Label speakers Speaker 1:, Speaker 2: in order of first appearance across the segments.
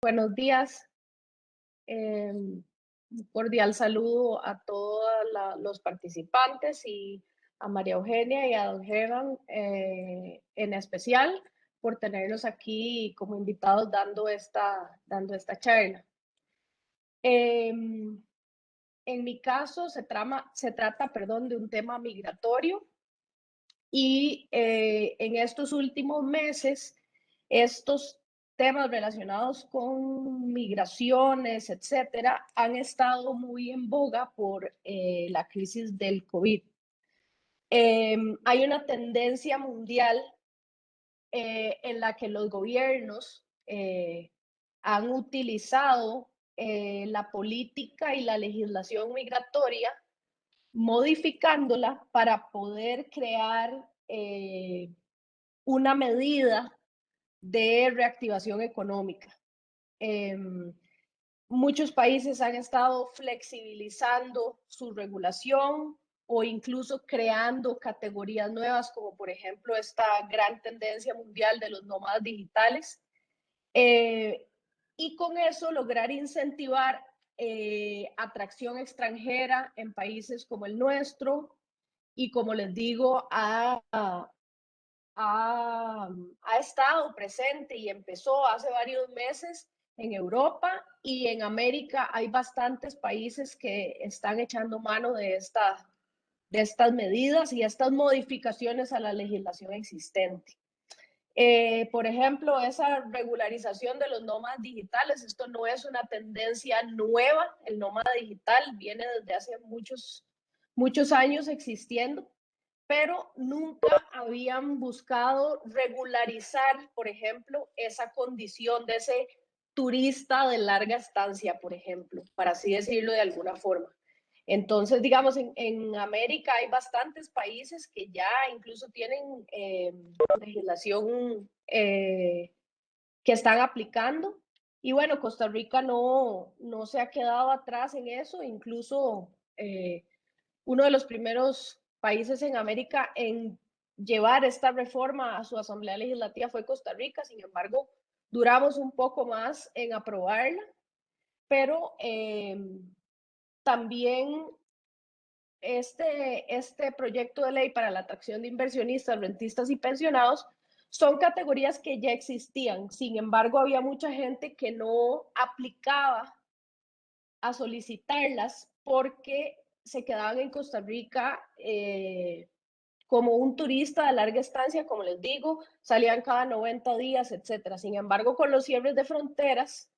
Speaker 1: Buenos días. Un cordial saludo a todos los participantes y a María Eugenia y a don Germán en especial por tenerlos aquí como invitados dando esta charla. Em, en mi caso se trata, perdón, de un tema migratorio y en estos últimos meses, estos temas relacionados con migraciones, etcétera, han estado muy en boga por la crisis del COVID. Hay una tendencia mundial en la que los gobiernos han utilizado la política y la legislación migratoria modificándola para poder crear una medida de reactivación económica. Em, Muchos países han estado flexibilizando su regulación o incluso creando categorías nuevas, como por ejemplo esta gran tendencia mundial de los nómadas digitales. Eh, y con eso lograr incentivar atracción extranjera en países como el nuestro y, como les digo, ha estado presente y empezó hace varios meses en Europa, y en América hay bastantes países que están echando mano de estas medidas y estas modificaciones a la legislación existente. Por ejemplo, esa regularización de los nómadas digitales, esto no es una tendencia nueva, el nómada digital viene desde hace muchos años existiendo, pero nunca habían buscado regularizar, por ejemplo, esa condición de ese turista de larga estancia, por ejemplo, para así decirlo de alguna forma. Entonces, digamos, en América hay bastantes países que ya incluso tienen legislación que están aplicando. Y bueno, Costa Rica no se ha quedado atrás en eso, incluso uno de los primeros países en América en llevar esta reforma a su Asamblea Legislativa fue Costa Rica. Sin embargo, duramos un poco más en aprobarla, pero también este proyecto de ley para la atracción de inversionistas, rentistas y pensionados son categorías que ya existían. Sin embargo, había mucha gente que no aplicaba a solicitarlas porque se quedaban en Costa Rica como un turista de larga estancia, como les digo, salían cada 90 días, etcétera. Sin embargo, con los cierres de fronteras,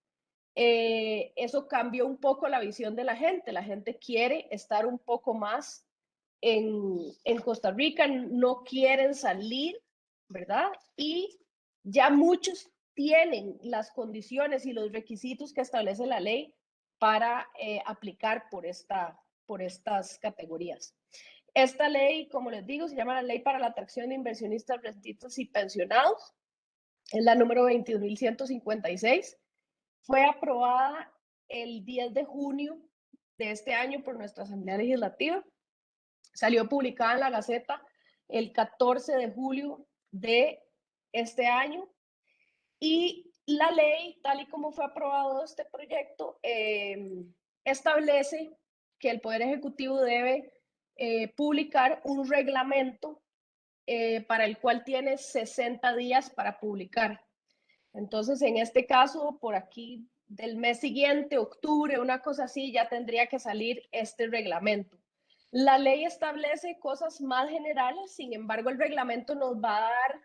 Speaker 1: eso cambió un poco la visión de la gente. La gente quiere estar un poco más en Costa Rica, no quieren salir, ¿verdad? Y ya muchos tienen las condiciones y los requisitos que establece la ley para aplicar por estas categorías. Esta ley, como les digo, se llama la Ley para la Atracción de Inversionistas, Rentistas y Pensionados. Es la número 22.156. Fue aprobada el 10 de junio de este año por nuestra Asamblea Legislativa. Salió publicada en la Gaceta el 14 de julio de este año, y la ley, tal y como fue aprobado este proyecto, establece que el Poder Ejecutivo debe publicar un reglamento para el cual tiene 60 días para publicar. Entonces, en este caso, por aquí del mes siguiente, octubre, una cosa así, ya tendría que salir este reglamento. La ley establece cosas más generales, sin embargo, el reglamento nos va a dar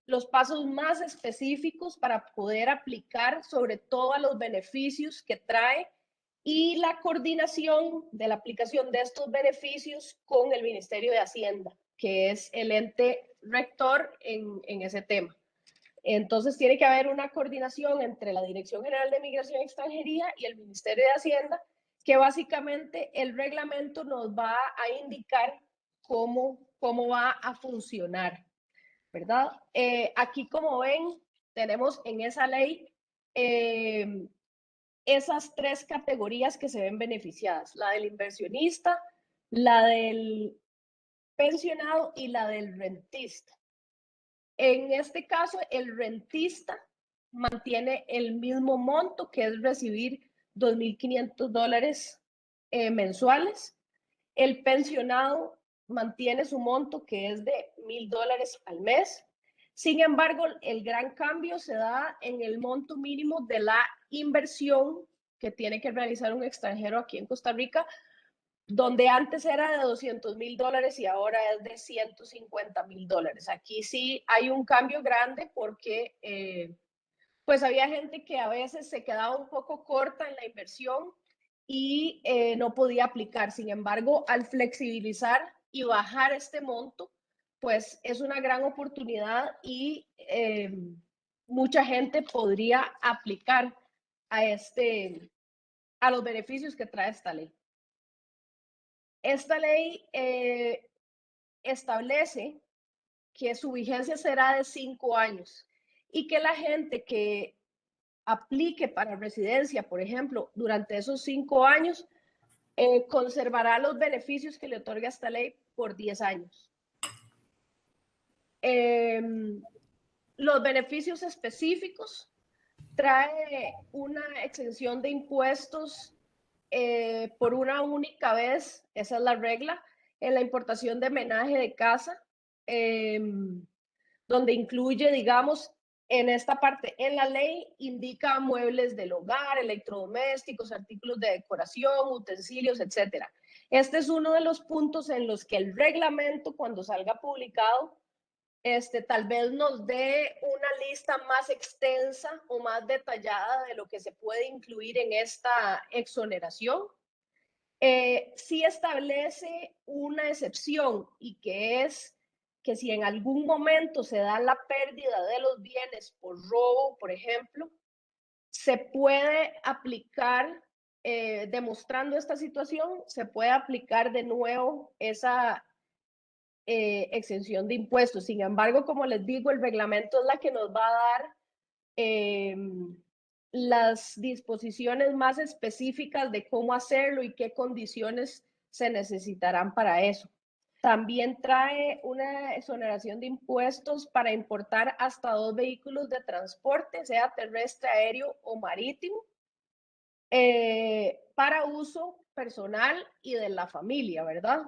Speaker 1: los pasos más específicos para poder aplicar, sobre todo a los beneficios que trae, y la coordinación de la aplicación de estos beneficios con el Ministerio de Hacienda, que es el ente rector en ese tema. Entonces tiene que haber una coordinación entre la Dirección General de Migración y Extranjería y el Ministerio de Hacienda, que básicamente el reglamento nos va a indicar cómo va a funcionar, ¿verdad? Aquí, como ven, tenemos en esa ley esas tres categorías que se ven beneficiadas: la del inversionista, la del pensionado y la del rentista. En este caso, el rentista mantiene el mismo monto, que es recibir $2.500 mensuales. El pensionado mantiene su monto, que es de $1.000 al mes. Sin embargo, el gran cambio se da en el monto mínimo de la inversión que tiene que realizar un extranjero aquí en Costa Rica, donde antes era de $200,000 y ahora es de $150,000. Aquí sí hay un cambio grande porque pues había gente que a veces se quedaba un poco corta en la inversión y no podía aplicar. Sin embargo, al flexibilizar y bajar este monto, pues es una gran oportunidad y mucha gente podría aplicar a, a los beneficios que trae esta ley. Esta ley establece que su vigencia será de 5 años y que la gente que aplique para residencia, por ejemplo, durante esos 5 años, conservará los beneficios que le otorga esta ley por 10 años. Los beneficios específicos trae una exención de impuestos por una única vez, esa es la regla, en la importación de menaje de casa, donde incluye, digamos, en esta parte, en la ley indica muebles del hogar, electrodomésticos, artículos de decoración, utensilios, etcétera. Este es uno de los puntos en los que el reglamento, cuando salga publicado, tal vez nos dé una lista más extensa o más detallada de lo que se puede incluir en esta exoneración. Sí establece una excepción y que es que si en algún momento se da la pérdida de los bienes por robo, por ejemplo, se puede aplicar, demostrando esta situación, se puede aplicar de nuevo esa exención de impuestos. Sin embargo, como les digo, el reglamento es la que nos va a dar las disposiciones más específicas de cómo hacerlo y qué condiciones se necesitarán para eso. También trae una exoneración de impuestos para importar hasta 2 vehículos de transporte, sea terrestre, aéreo o marítimo, para uso personal y de la familia, ¿verdad?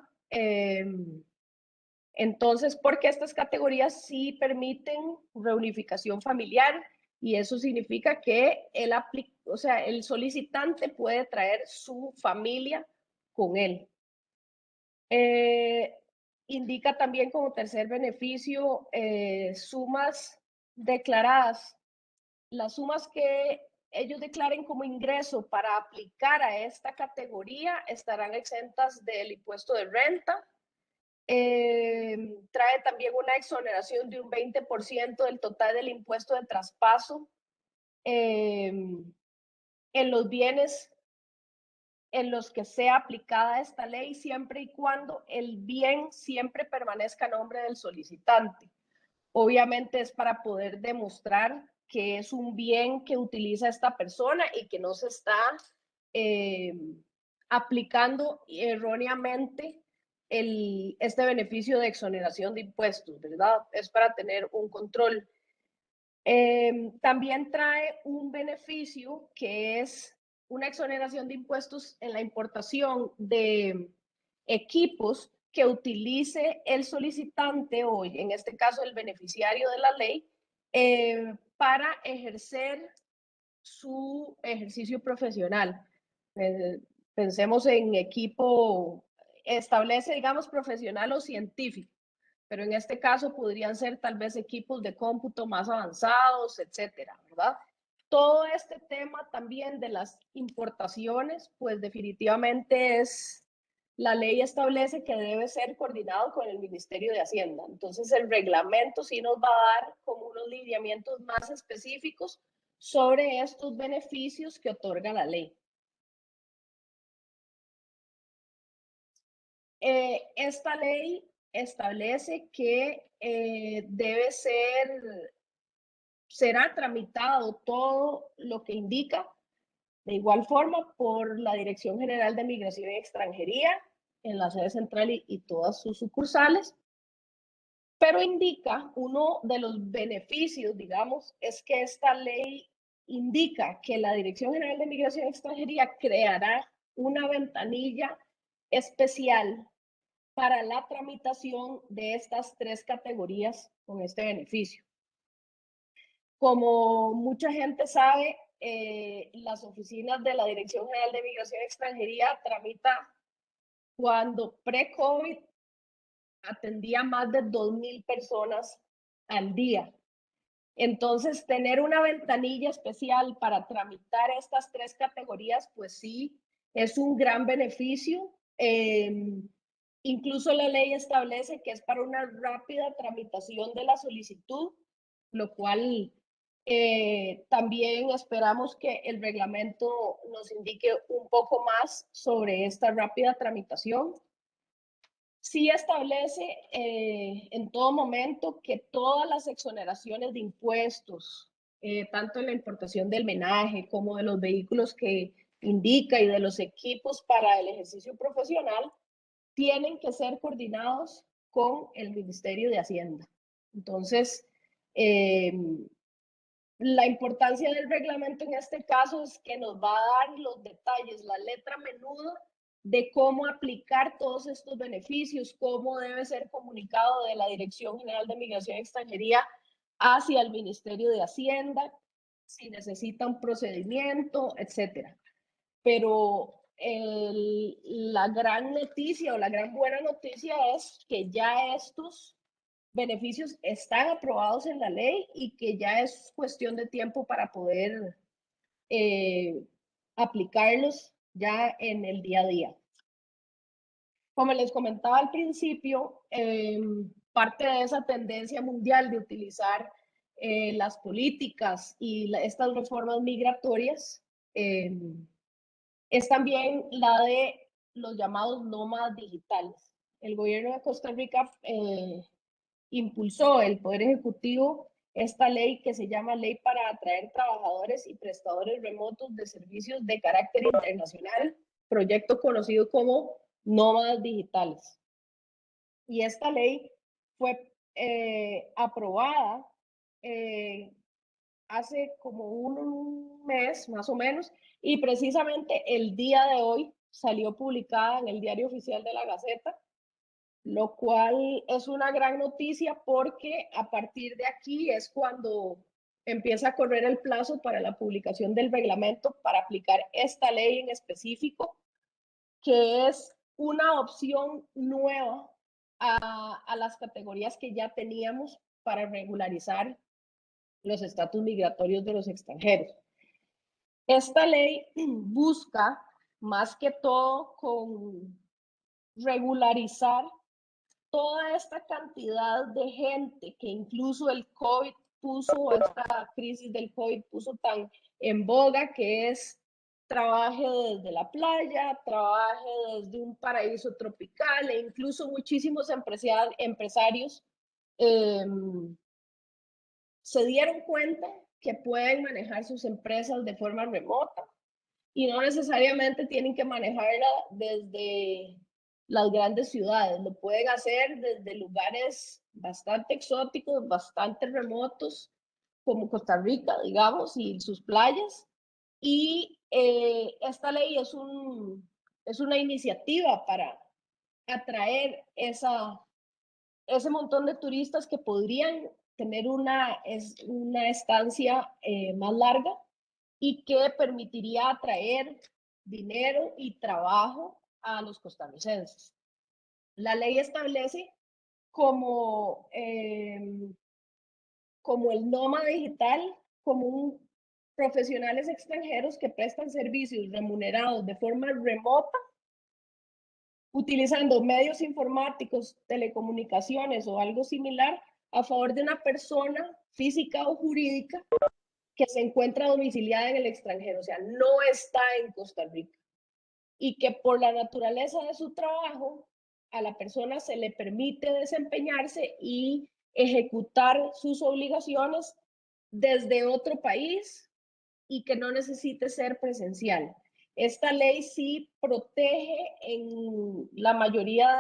Speaker 1: Entonces, porque estas categorías sí permiten reunificación familiar y eso significa que el solicitante puede traer su familia con él. Indica también como tercer beneficio sumas declaradas. Las sumas que ellos declaren como ingreso para aplicar a esta categoría estarán exentas del impuesto de renta. Trae también una exoneración de un 20% del total del impuesto de traspaso en los bienes en los que sea aplicada esta ley, siempre y cuando el bien siempre permanezca a nombre del solicitante. Obviamente es para poder demostrar que es un bien que utiliza esta persona y que no se está aplicando erróneamente este beneficio de exoneración de impuestos, ¿verdad? Es para tener un control. También trae un beneficio que es una exoneración de impuestos en la importación de equipos que utilice el solicitante o en este caso el beneficiario de la ley para ejercer su ejercicio profesional. Pensemos en equipo, establece, digamos, profesional o científico, pero en este caso podrían ser tal vez equipos de cómputo más avanzados, etcétera, ¿verdad? Todo este tema también de las importaciones, pues definitivamente la ley establece que debe ser coordinado con el Ministerio de Hacienda. Entonces el reglamento sí nos va a dar como unos lineamientos más específicos sobre estos beneficios que otorga la ley. Esta ley establece que será tramitado todo lo que indica de igual forma por la Dirección General de Migración y Extranjería en la sede central y todas sus sucursales. pero indica, uno de los beneficios, digamos, es que esta ley indica que la Dirección General de Migración y Extranjería creará una ventanilla especial para la tramitación de estas tres categorías con este beneficio. Como mucha gente sabe, las oficinas de la Dirección General de Migración y Extranjería tramita cuando pre-COVID atendía más de 2,000 personas al día. Entonces, tener una ventanilla especial para tramitar estas tres categorías, pues sí, es un gran beneficio. Incluso la ley establece que es para una rápida tramitación de la solicitud, lo cual también esperamos que el reglamento nos indique un poco más sobre esta rápida tramitación. Sí establece en todo momento que todas las exoneraciones de impuestos, tanto en la importación del menaje como de los vehículos que indica y de los equipos para el ejercicio profesional, tienen que ser coordinados con el Ministerio de Hacienda. Entonces, la importancia del reglamento en este caso es que nos va a dar los detalles, la letra menuda de cómo aplicar todos estos beneficios, cómo debe ser comunicado de la Dirección General de Migración y Extranjería hacia el Ministerio de Hacienda, si necesita un procedimiento, etcétera. Pero la gran noticia o la gran buena noticia es que ya estos beneficios están aprobados en la ley y que ya es cuestión de tiempo para poder aplicarlos ya en el día a día. Como les comentaba al principio, parte de esa tendencia mundial de utilizar las políticas y estas reformas migratorias es también la de los llamados nómadas digitales. El gobierno de Costa Rica impulsó el Poder Ejecutivo esta ley que se llama Ley para Atraer Trabajadores y Prestadores Remotos de Servicios de Carácter Internacional, proyecto conocido como Nómadas Digitales. Y esta ley fue aprobada hace como un mes más o menos, y precisamente el día de hoy salió publicada en el Diario Oficial de la Gaceta, lo cual es una gran noticia porque a partir de aquí es cuando empieza a correr el plazo para la publicación del reglamento para aplicar esta ley en específico, que es una opción nueva a las categorías que ya teníamos para regularizar los estatus migratorios de los extranjeros. Esta ley busca más que todo con regularizar toda esta cantidad de gente que incluso el COVID puso, esta crisis del COVID puso tan en boga, que es trabaje desde la playa, trabaje desde un paraíso tropical, e incluso muchísimos empresarios se dieron cuenta que pueden manejar sus empresas de forma remota y no necesariamente tienen que manejarla desde las grandes ciudades, lo pueden hacer desde lugares bastante exóticos, bastante remotos, como Costa Rica, digamos, y sus playas. Y esta ley es una iniciativa para atraer ese montón de turistas que podrían tener una estancia más larga y que permitiría atraer dinero y trabajo a los costarricenses. La ley establece como, como el nómada digital, como un profesionales extranjeros que prestan servicios remunerados de forma remota, utilizando medios informáticos, telecomunicaciones o algo similar a favor de una persona física o jurídica que se encuentra domiciliada en el extranjero, o sea, no está en Costa Rica, y que por la naturaleza de su trabajo a la persona se le permite desempeñarse y ejecutar sus obligaciones desde otro país y que no necesite ser presencial. Esta ley sí protege en la mayoría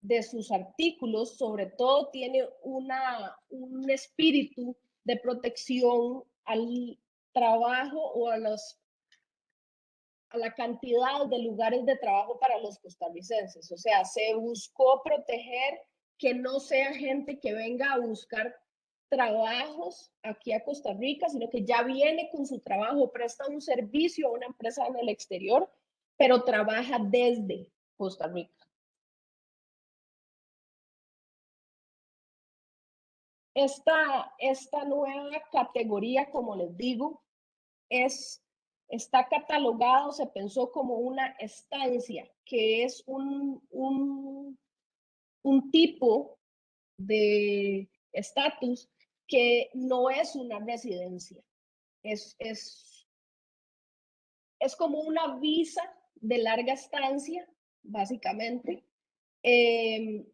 Speaker 1: de sus artículos, sobre todo, tiene un espíritu de protección al trabajo o a la cantidad de lugares de trabajo para los costarricenses. O sea, se buscó proteger que no sea gente que venga a buscar trabajos aquí a Costa Rica, sino que ya viene con su trabajo, presta un servicio a una empresa en el exterior, pero trabaja desde Costa Rica. Esta nueva categoría, como les digo, está catalogado, se pensó como una estancia, que es un tipo de estatus que no es una residencia, es, es, es como una visa de larga estancia, básicamente. Eh,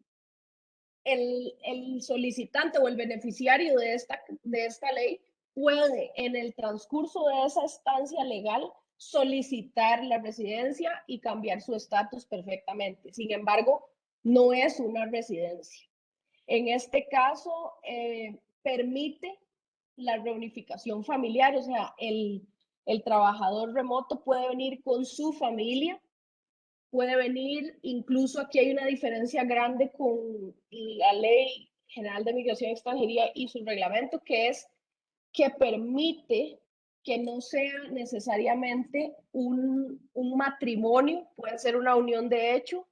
Speaker 1: el solicitante o el beneficiario de esta ley puede, en el transcurso de esa estancia legal, solicitar la residencia y cambiar su estatus perfectamente. Sin embargo, no es una residencia. En este caso, permite la reunificación familiar, o sea, el trabajador remoto puede venir con su familia, puede venir, incluso aquí hay una diferencia grande con la Ley General de Migración y Extranjería y su reglamento, que es que permite que no sea necesariamente un matrimonio, puede ser una unión de hecho,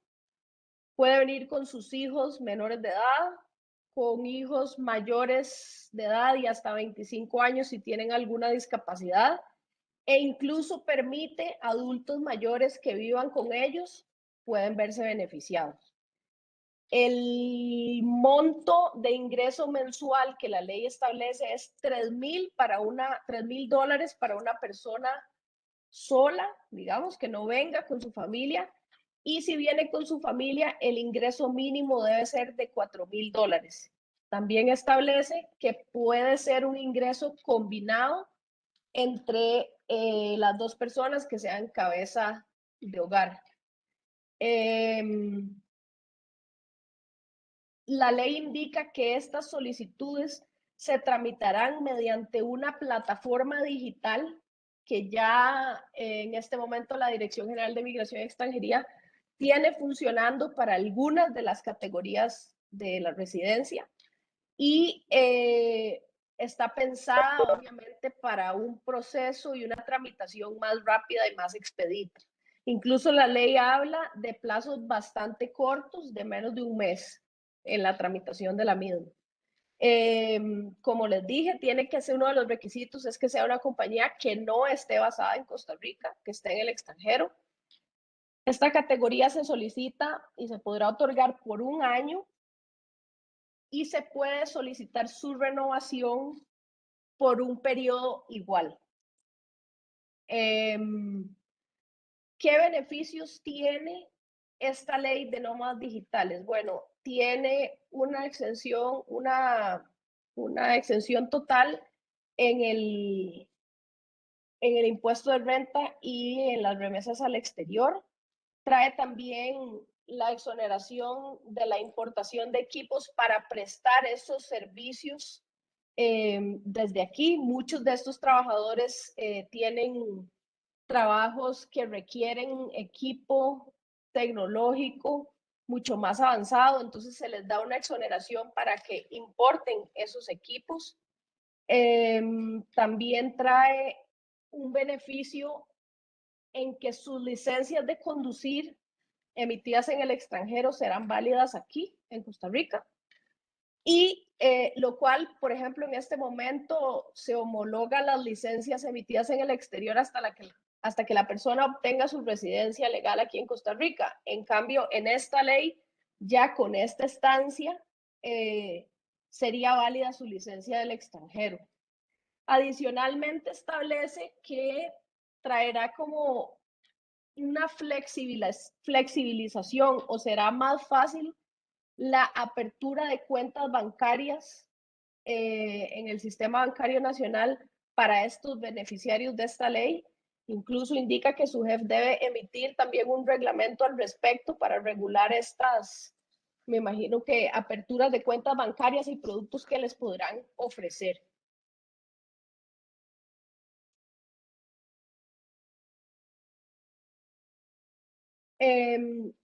Speaker 1: puede venir con sus hijos menores de edad, con hijos mayores de edad y hasta 25 años si tienen alguna discapacidad, e incluso permite a adultos mayores que vivan con ellos pueden verse beneficiados. El monto de ingreso mensual que la ley establece es $3,000 para una persona sola, digamos, que no venga con su familia, y si viene con su familia, el ingreso mínimo debe ser de $4,000. También establece que puede ser un ingreso combinado entre las dos personas que sean cabeza de hogar. La ley indica que estas solicitudes se tramitarán mediante una plataforma digital que ya en este momento la Dirección General de Migración y Extranjería tiene funcionando para algunas de las categorías de la residencia y está pensada obviamente para un proceso y una tramitación más rápida y más expedita. Incluso la ley habla de plazos bastante cortos, de menos de un mes en la tramitación de la misma. Como les dije, tiene que ser uno de los requisitos es que sea una compañía que no esté basada en Costa Rica, que esté en el extranjero. Esta categoría se solicita y se podrá otorgar por un año y se puede solicitar su renovación por un periodo igual. ¿Qué beneficios tiene esta ley de nómadas digitales? Bueno, tiene una exención total en el impuesto de renta y en las remesas al exterior. Trae también la exoneración de la importación de equipos para prestar esos servicios desde aquí. Muchos de estos trabajadores tienen trabajos que requieren equipo tecnológico mucho más avanzado, entonces se les da una exoneración para que importen esos equipos. También trae un beneficio en que sus licencias de conducir emitidas en el extranjero serán válidas aquí, en Costa Rica. Y lo cual, por ejemplo, en este momento se homologa las licencias emitidas en el exterior hasta que la persona obtenga su residencia legal aquí en Costa Rica. En cambio, en esta ley, ya con esta estancia, sería válida su licencia del extranjero. Adicionalmente, establece que traerá como una flexibilización o será más fácil la apertura de cuentas bancarias en el sistema bancario nacional para estos beneficiarios de esta ley. Incluso indica que su jefe debe emitir también un reglamento al respecto para regular me imagino que aperturas de cuentas bancarias y productos que les podrán ofrecer. En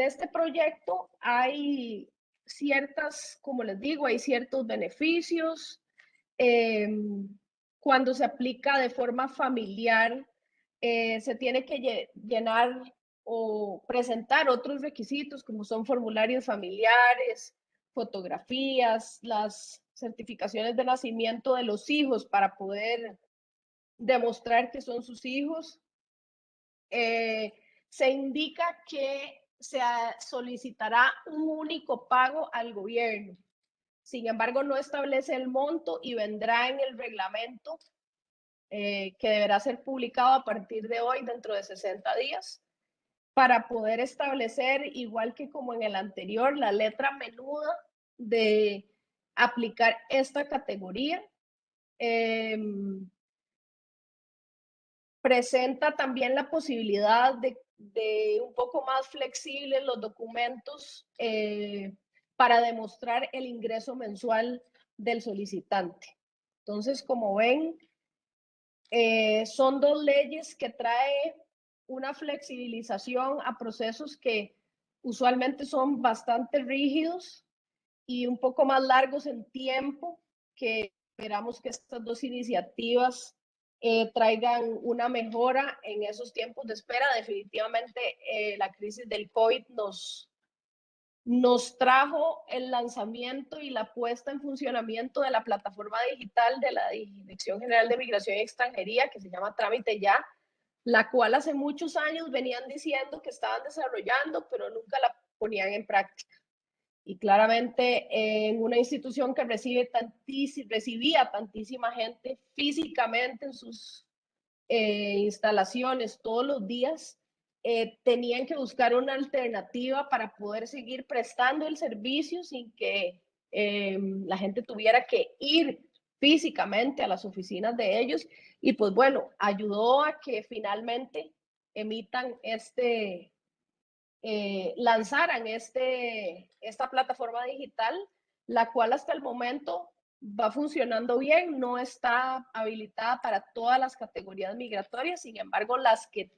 Speaker 1: este proyecto hay ciertas, como les digo, hay ciertos beneficios. Cuando se aplica de forma familiar, se tiene que llenar o presentar otros requisitos, como son formularios familiares, fotografías, las certificaciones de nacimiento de los hijos para poder demostrar que son sus hijos. Se indica que se solicitará un único pago al gobierno. Sin embargo, no establece el monto y vendrá en el reglamento que deberá ser publicado a partir de hoy, dentro de 60 días, para poder establecer, igual que como en el anterior, la letra menuda de aplicar esta categoría. Presenta también la posibilidad de un poco más flexibles los documentos para demostrar el ingreso mensual del solicitante. Entonces, como ven, son dos leyes que trae una flexibilización a procesos que usualmente son bastante rígidos y un poco más largos en tiempo, que esperamos que estas dos iniciativas traigan una mejora en esos tiempos de espera. Definitivamente la crisis del COVID nos trajo el lanzamiento y la puesta en funcionamiento de la plataforma digital de la Dirección General de Migración y Extranjería, que se llama Trámite Ya, la cual hace muchos años venían diciendo que estaban desarrollando, pero nunca la ponían en práctica. Y claramente en una institución que recibía tantísima gente físicamente en sus instalaciones todos los días, tenían que buscar una alternativa para poder seguir prestando el servicio sin que la gente tuviera que ir físicamente a las oficinas de ellos. Y pues bueno, ayudó a que finalmente emitan lanzaran esta plataforma digital, la cual hasta el momento va funcionando bien, no está habilitada para todas las categorías migratorias, sin embargo, las que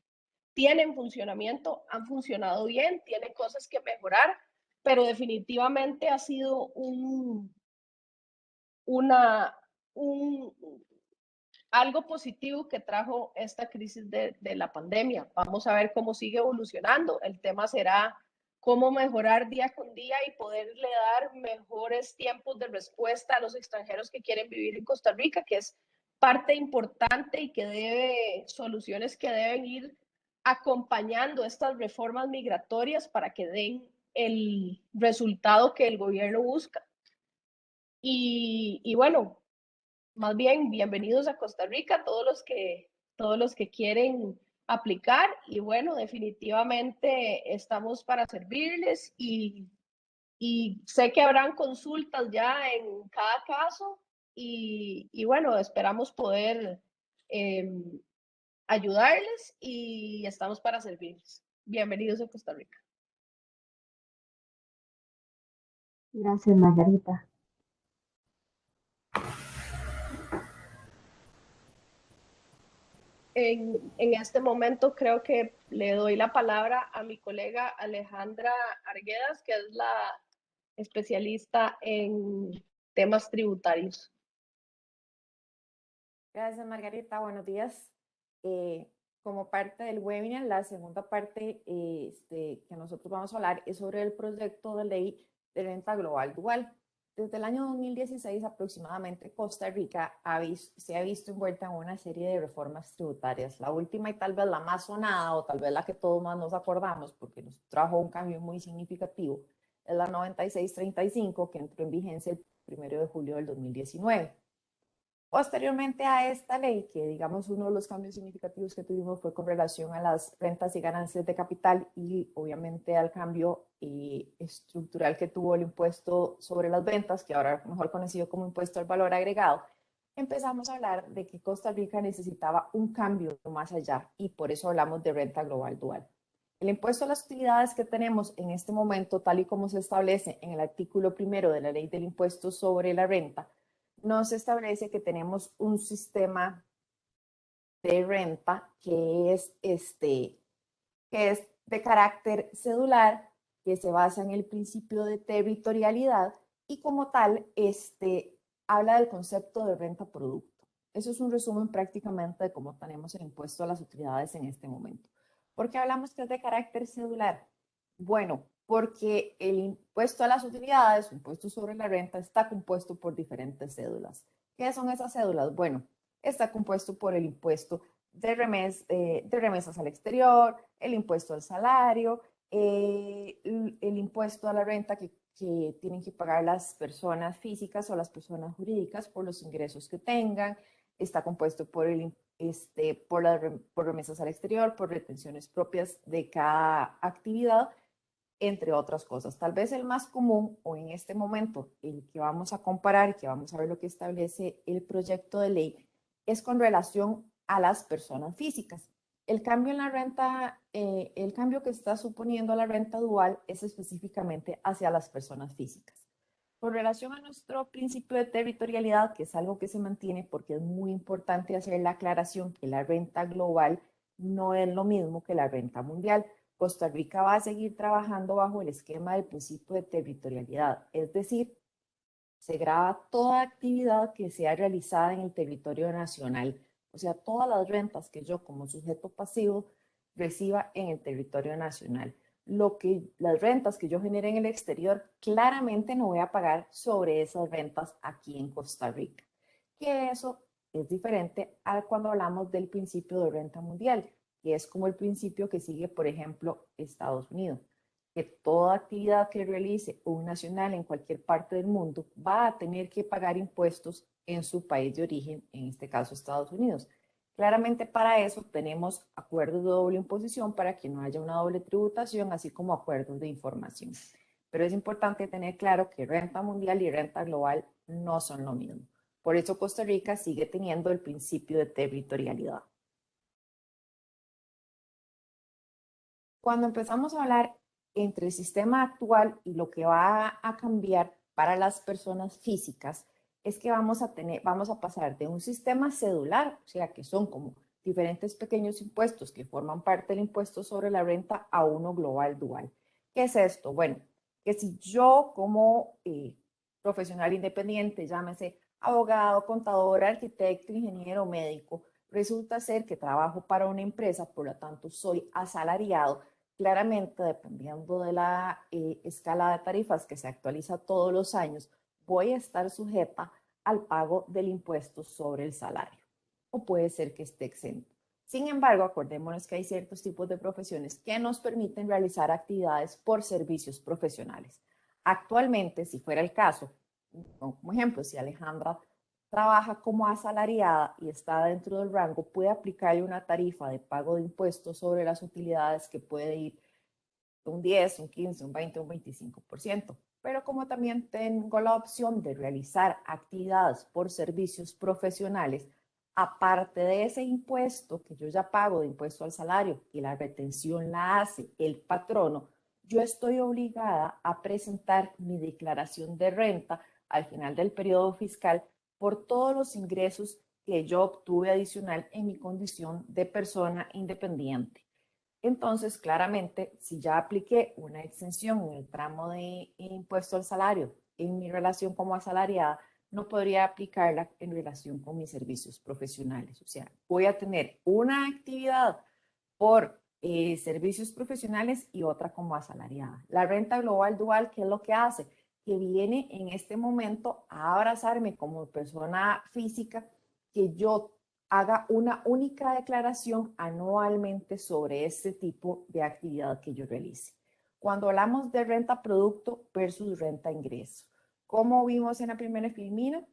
Speaker 1: tienen funcionamiento han funcionado bien, tienen cosas que mejorar, pero definitivamente ha sido algo positivo que trajo esta crisis de la pandemia. Vamos a ver cómo sigue evolucionando. El tema será cómo mejorar día con día y poderle dar mejores tiempos de respuesta a los extranjeros que quieren vivir en Costa Rica, que es parte importante y que soluciones que deben ir acompañando estas reformas migratorias para que den el resultado que el gobierno busca. Y bueno, más bien, bienvenidos a Costa Rica, todos los que quieren aplicar. Y bueno, definitivamente estamos para servirles y sé que habrán consultas ya en cada caso y bueno, esperamos poder ayudarles y estamos para servirles. Bienvenidos a Costa Rica.
Speaker 2: Gracias, Margarita.
Speaker 1: En este momento creo que le doy la palabra a mi colega Alejandra Arguedas, que es la especialista en temas tributarios.
Speaker 3: Gracias, Margarita. Buenos días. Como parte del webinar, la segunda parte que nosotros vamos a hablar es sobre el proyecto de ley de renta global dual. Desde el año 2016 aproximadamente, Costa Rica se ha visto envuelta en una serie de reformas tributarias. La última y tal vez la más sonada, o tal vez la que todos más nos acordamos, porque nos trajo un cambio muy significativo, es la 9635, que entró en vigencia el 1 de julio del 2019. Posteriormente a esta ley, que digamos uno de los cambios significativos que tuvimos fue con relación a las rentas y ganancias de capital y obviamente al cambio estructural que tuvo el impuesto sobre las ventas, que ahora mejor conocido como impuesto al valor agregado, empezamos a hablar de que Costa Rica necesitaba un cambio más allá y por eso hablamos de renta global dual. El impuesto a las utilidades que tenemos en este momento, tal y como se establece en el artículo 1 de la Ley del Impuesto sobre la Renta, nos establece que tenemos un sistema de renta que es de carácter cedular, que se basa en el principio de territorialidad y como tal, habla del concepto de renta producto. Eso es un resumen prácticamente de cómo tenemos el impuesto a las utilidades en este momento. ¿Por qué hablamos que es de carácter cedular? Bueno, porque el impuesto a las utilidades, el impuesto sobre la renta, está compuesto por diferentes cédulas. ¿Qué son esas cédulas? Bueno, está compuesto por el impuesto de remesas al exterior, el impuesto al salario, el impuesto a la renta que tienen que pagar las personas físicas o las personas jurídicas por los ingresos que tengan. Está compuesto por por remesas al exterior, por retenciones propias de cada actividad, entre otras cosas. Tal vez el más común, o en este momento el que vamos a comparar y que vamos a ver lo que establece el proyecto de ley, es con relación a las personas físicas. El cambio en la renta, el cambio que está suponiendo la renta dual es específicamente hacia las personas físicas. Con relación a nuestro principio de territorialidad, que es algo que se mantiene porque es muy importante hacer la aclaración que la renta global no es lo mismo que la renta mundial. Costa Rica va a seguir trabajando bajo el esquema del principio de territorialidad, es decir, se grava toda actividad que sea realizada en el territorio nacional, o sea, todas las rentas que yo como sujeto pasivo reciba en el territorio nacional. Las rentas que yo genere en el exterior, claramente no voy a pagar sobre esas rentas aquí en Costa Rica. Que eso es diferente a cuando hablamos del principio de renta mundial, que es como el principio que sigue, por ejemplo, Estados Unidos, que toda actividad que realice un nacional en cualquier parte del mundo va a tener que pagar impuestos en su país de origen, en este caso Estados Unidos. Claramente para eso tenemos acuerdos de doble imposición para que no haya una doble tributación, así como acuerdos de información. Pero es importante tener claro que renta mundial y renta global no son lo mismo. Por eso Costa Rica sigue teniendo el principio de territorialidad. Cuando empezamos a hablar entre el sistema actual y lo que va a cambiar para las personas físicas, es que vamos a pasar de un sistema cedular, o sea, que son como diferentes pequeños impuestos que forman parte del impuesto sobre la renta, a uno global dual. ¿Qué es esto? Bueno, que si yo como profesional independiente, llámese abogado, contador, arquitecto, ingeniero, médico, resulta ser que trabajo para una empresa, por lo tanto soy asalariado. Claramente, dependiendo de la escala de tarifas que se actualiza todos los años, voy a estar sujeta al pago del impuesto sobre el salario, o puede ser que esté exento. Sin embargo, acordémonos que hay ciertos tipos de profesiones que nos permiten realizar actividades por servicios profesionales. Actualmente, si fuera el caso, como ejemplo, si Alejandra trabaja como asalariada y está dentro del rango, puede aplicarle una tarifa de pago de impuestos sobre las utilidades que puede ir un 10, un 15, un 20, un 25%. Pero como también tengo la opción de realizar actividades por servicios profesionales, aparte de ese impuesto que yo ya pago de impuesto al salario y la retención la hace el patrono, yo estoy obligada a presentar mi declaración de renta al final del periodo fiscal por todos los ingresos que yo obtuve adicional en mi condición de persona independiente. Entonces, claramente, si ya apliqué una exención en el tramo de impuesto al salario en mi relación como asalariada, no podría aplicarla en relación con mis servicios profesionales. O sea, voy a tener una actividad por servicios profesionales y otra como asalariada. La renta global dual, ¿qué es lo que hace? Que viene en este momento a abrazarme como persona física, que yo haga una única declaración anualmente sobre este tipo de actividad que yo realice. Cuando hablamos de renta producto versus renta ingreso, como vimos en la primera filmina,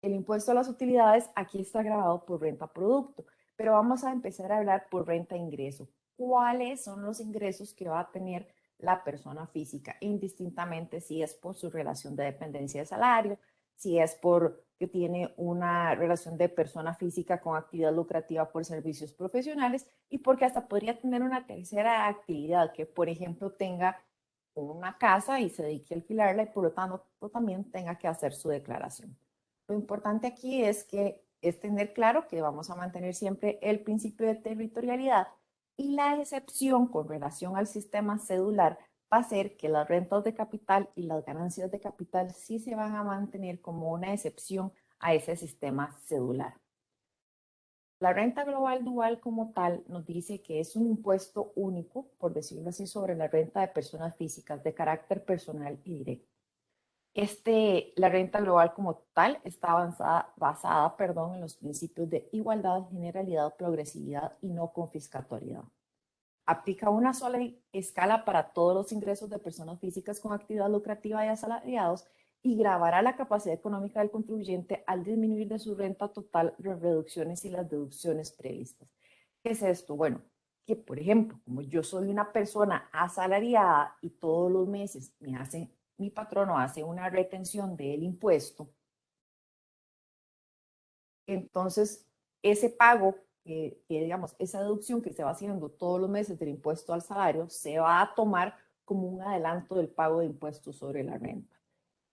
Speaker 3: el impuesto a las utilidades aquí está grabado por renta producto, pero vamos a empezar a hablar por renta ingreso. ¿Cuáles son los ingresos que va a tener la persona física, indistintamente si es por su relación de dependencia de salario, si es por que tiene una relación de persona física con actividad lucrativa por servicios profesionales, y porque hasta podría tener una tercera actividad, que por ejemplo tenga una casa y se dedique a alquilarla y por lo tanto también tenga que hacer su declaración. Lo importante aquí es tener claro que vamos a mantener siempre el principio de territorialidad, y la excepción con relación al sistema cedular va a ser que las rentas de capital y las ganancias de capital sí se van a mantener como una excepción a ese sistema cedular. La renta global dual como tal nos dice que es un impuesto único, por decirlo así, sobre la renta de personas físicas de carácter personal y directo. La renta global como tal está basada en los principios de igualdad, generalidad, progresividad y no confiscatoriedad. Aplica una sola escala para todos los ingresos de personas físicas con actividad lucrativa y asalariados, y gravará la capacidad económica del contribuyente al disminuir de su renta total las reducciones y las deducciones previstas. ¿Qué es esto? Bueno, que por ejemplo, como yo soy una persona asalariada y todos los meses mi patrono hace una retención del impuesto, entonces ese pago, digamos, esa deducción que se va haciendo todos los meses del impuesto al salario, se va a tomar como un adelanto del pago de impuestos sobre la renta.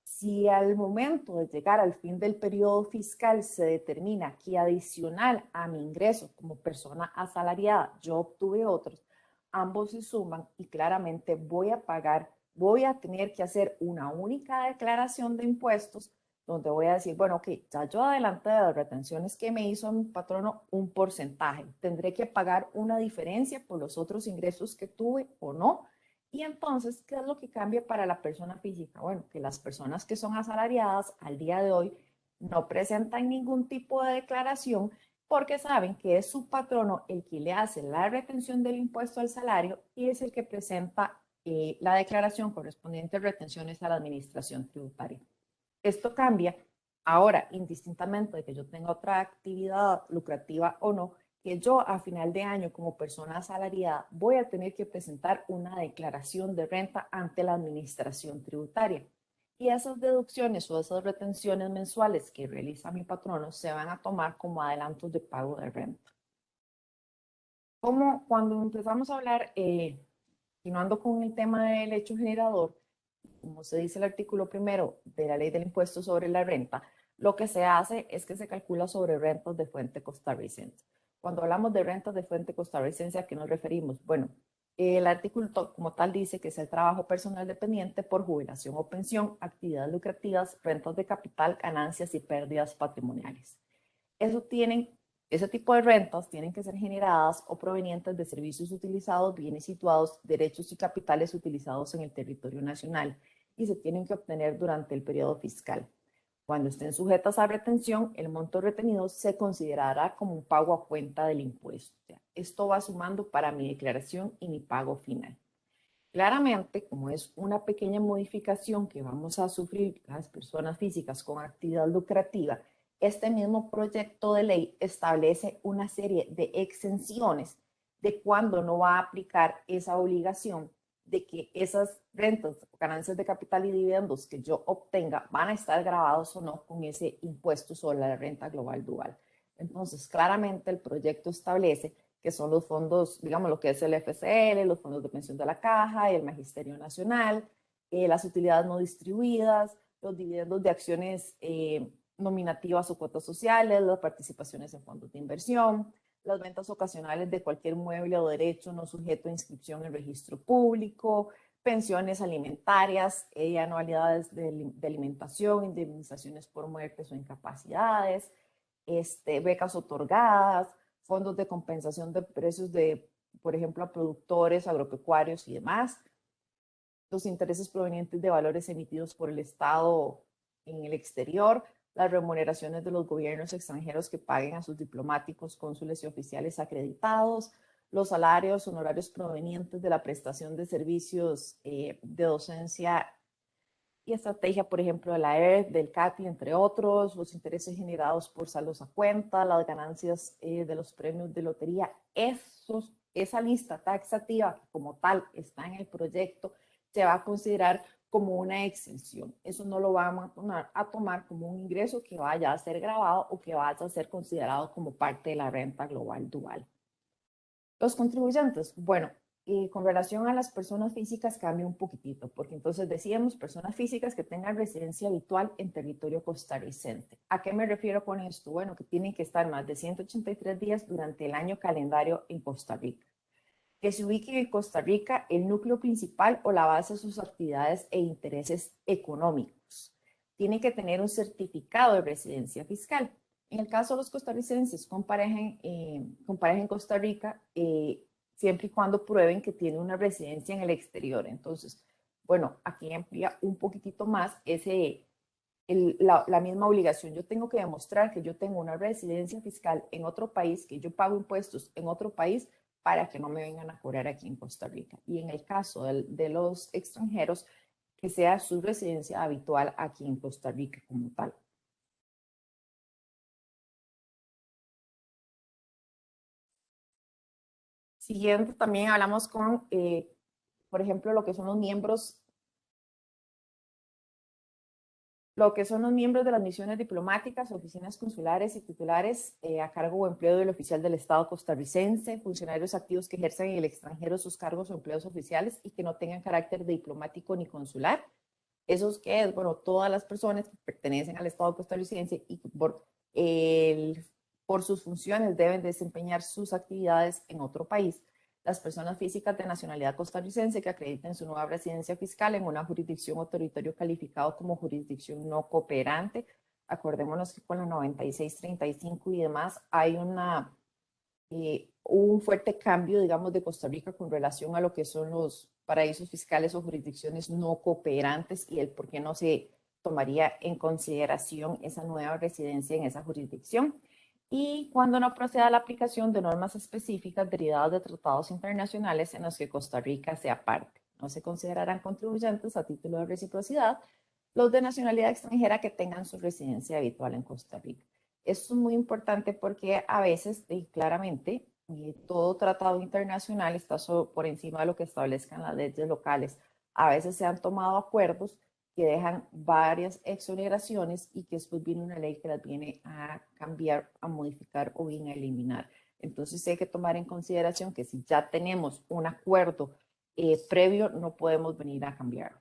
Speaker 3: Si al momento de llegar al fin del periodo fiscal se determina que adicional a mi ingreso como persona asalariada yo obtuve otros, ambos se suman y claramente voy a tener que hacer una única declaración de impuestos donde voy a decir, bueno, ok, ya yo adelanté de las retenciones que me hizo mi patrono un porcentaje, tendré que pagar una diferencia por los otros ingresos que tuve o no. Y entonces, ¿qué es lo que cambia para la persona física? Bueno, que las personas que son asalariadas al día de hoy no presentan ningún tipo de declaración, porque saben que es su patrono el que le hace la retención del impuesto al salario y es el que presenta la declaración correspondiente a retenciones a la administración tributaria. Esto cambia ahora, indistintamente de que yo tenga otra actividad lucrativa o no, que yo a final de año como persona asalariada voy a tener que presentar una declaración de renta ante la administración tributaria. Y esas deducciones o esas retenciones mensuales que realiza mi patrono se van a tomar como adelantos de pago de renta. Como cuando empezamos a hablar, continuando con el tema del hecho generador, como se dice el artículo primero de la ley del impuesto sobre la renta, lo que se hace es que se calcula sobre rentas de fuente costarricense. Cuando hablamos de rentas de fuente costarricense, ¿a qué nos referimos? Bueno, el artículo como tal dice que es el trabajo personal dependiente por jubilación o pensión, actividades lucrativas, rentas de capital, ganancias y pérdidas patrimoniales. Ese tipo de rentas tienen que ser generadas o provenientes de servicios utilizados, bienes situados, derechos y capitales utilizados en el territorio nacional, y se tienen que obtener durante el periodo fiscal. Cuando estén sujetas a retención, el monto retenido se considerará como un pago a cuenta del impuesto. O sea, esto va sumando para mi declaración y mi pago final. Claramente, como es una pequeña modificación que vamos a sufrir las personas físicas con actividad lucrativa, este mismo proyecto de ley establece una serie de exenciones de cuándo no va a aplicar esa obligación de que esas rentas, ganancias de capital y dividendos que yo obtenga van a estar grabados o no con ese impuesto sobre la renta global dual. Entonces, claramente el proyecto establece que son los fondos, digamos, lo que es el FCL, los fondos de pensión de la Caja y el Magisterio Nacional, las utilidades no distribuidas, los dividendos de acciones nominativas o cuotas sociales, las participaciones en fondos de inversión, las ventas ocasionales de cualquier mueble o derecho no sujeto a inscripción en registro público, pensiones alimentarias, anualidades de alimentación, indemnizaciones por muertes o incapacidades, becas otorgadas, fondos de compensación de precios de, por ejemplo, a productores, agropecuarios y demás, los intereses provenientes de valores emitidos por el Estado en el exterior, las remuneraciones de los gobiernos extranjeros que paguen a sus diplomáticos, cónsules y oficiales acreditados, los salarios, honorarios provenientes de la prestación de servicios de docencia y estrategia, por ejemplo, de la ERF, del CATI, entre otros, los intereses generados por saldos a cuenta, las ganancias de los premios de lotería. Esa lista taxativa que como tal está en el proyecto se va a considerar como una exención. Eso no lo vamos a tomar como un ingreso que vaya a ser grabado o que vaya a ser considerado como parte de la renta global dual. Los contribuyentes, bueno, con relación a las personas físicas cambia un poquitito, porque entonces decíamos personas físicas que tengan residencia habitual en territorio costarricense. ¿A qué me refiero con esto? Bueno, que tienen que estar más de 183 días durante el año calendario en Costa Rica. Que se ubique en Costa Rica el núcleo principal o la base de sus actividades e intereses económicos. Tiene que tener un certificado de residencia fiscal. En el caso de los costarricenses con pareja en Costa Rica, siempre y cuando prueben que tiene una residencia en el exterior. Entonces, bueno, aquí amplía un poquitito más la misma obligación. Yo tengo que demostrar que yo tengo una residencia fiscal en otro país, que yo pago impuestos en otro país para que no me vengan a cobrar aquí en Costa Rica. Y en el caso de los extranjeros, que sea su residencia habitual aquí en Costa Rica como tal. Siguiente, también hablamos con, por ejemplo, lo que son los miembros de las misiones diplomáticas, oficinas consulares y titulares a cargo o empleo del oficial del Estado costarricense, funcionarios activos que ejerzan en el extranjero sus cargos o empleos oficiales y que no tengan carácter diplomático ni consular. Esos que es, bueno, todas las personas que pertenecen al Estado costarricense y que por sus funciones deben desempeñar sus actividades en otro país. Las personas físicas de nacionalidad costarricense que acrediten su nueva residencia fiscal en una jurisdicción o territorio calificado como jurisdicción no cooperante. Acordémonos que con la 9635 y demás hay un fuerte cambio, digamos, de Costa Rica con relación a lo que son los paraísos fiscales o jurisdicciones no cooperantes y el por qué no se tomaría en consideración esa nueva residencia en esa jurisdicción. Y cuando no proceda la aplicación de normas específicas derivadas de tratados internacionales en los que Costa Rica sea parte. No se considerarán contribuyentes a título de reciprocidad los de nacionalidad extranjera que tengan su residencia habitual en Costa Rica. Esto es muy importante porque a veces, y claramente, todo tratado internacional está por encima de lo que establezcan las leyes locales. A veces se han tomado acuerdos que dejan varias exoneraciones y que después viene una ley que las viene a cambiar, a modificar o bien a eliminar. Entonces hay que tomar en consideración que si ya tenemos un acuerdo previo, no podemos venir a cambiarlo.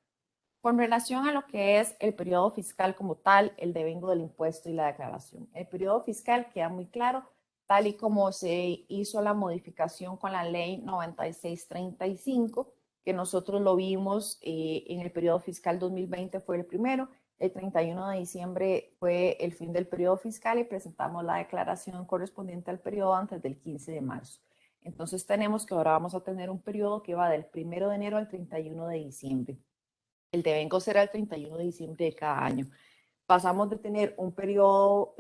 Speaker 3: Con relación a lo que es el periodo fiscal como tal, el devengo del impuesto y la declaración. El periodo fiscal queda muy claro, tal y como se hizo la modificación con la ley 9635, que nosotros lo vimos en el periodo fiscal 2020 fue el primero, el 31 de diciembre fue el fin del periodo fiscal y presentamos la declaración correspondiente al periodo antes del 15 de marzo. Entonces tenemos que ahora vamos a tener un periodo que va del 1 de enero al 31 de diciembre. El devengo será el 31 de diciembre de cada año. Pasamos de tener un periodo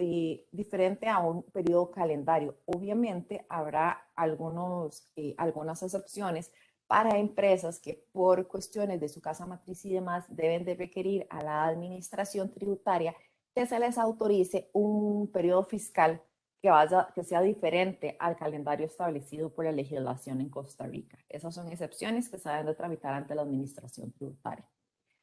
Speaker 3: diferente a un periodo calendario. Obviamente habrá algunas excepciones para empresas que por cuestiones de su casa matriz y demás deben de requerir a la administración tributaria que se les autorice un periodo fiscal que sea diferente al calendario establecido por la legislación en Costa Rica. Esas son excepciones que se deben de tramitar ante la administración tributaria.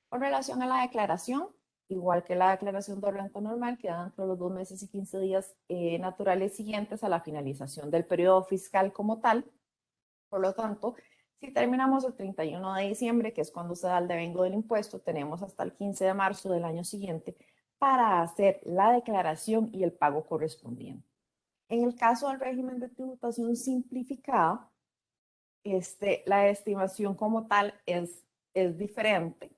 Speaker 3: Con relación a la declaración, igual que la declaración de renta normal, queda dentro de los 2 meses y 15 días naturales siguientes a la finalización del periodo fiscal como tal. Por lo tanto, si terminamos el 31 de diciembre, que es cuando se da el devengo del impuesto, tenemos hasta el 15 de marzo del año siguiente para hacer la declaración y el pago correspondiente. En el caso del régimen de tributación simplificada, la estimación como tal es diferente.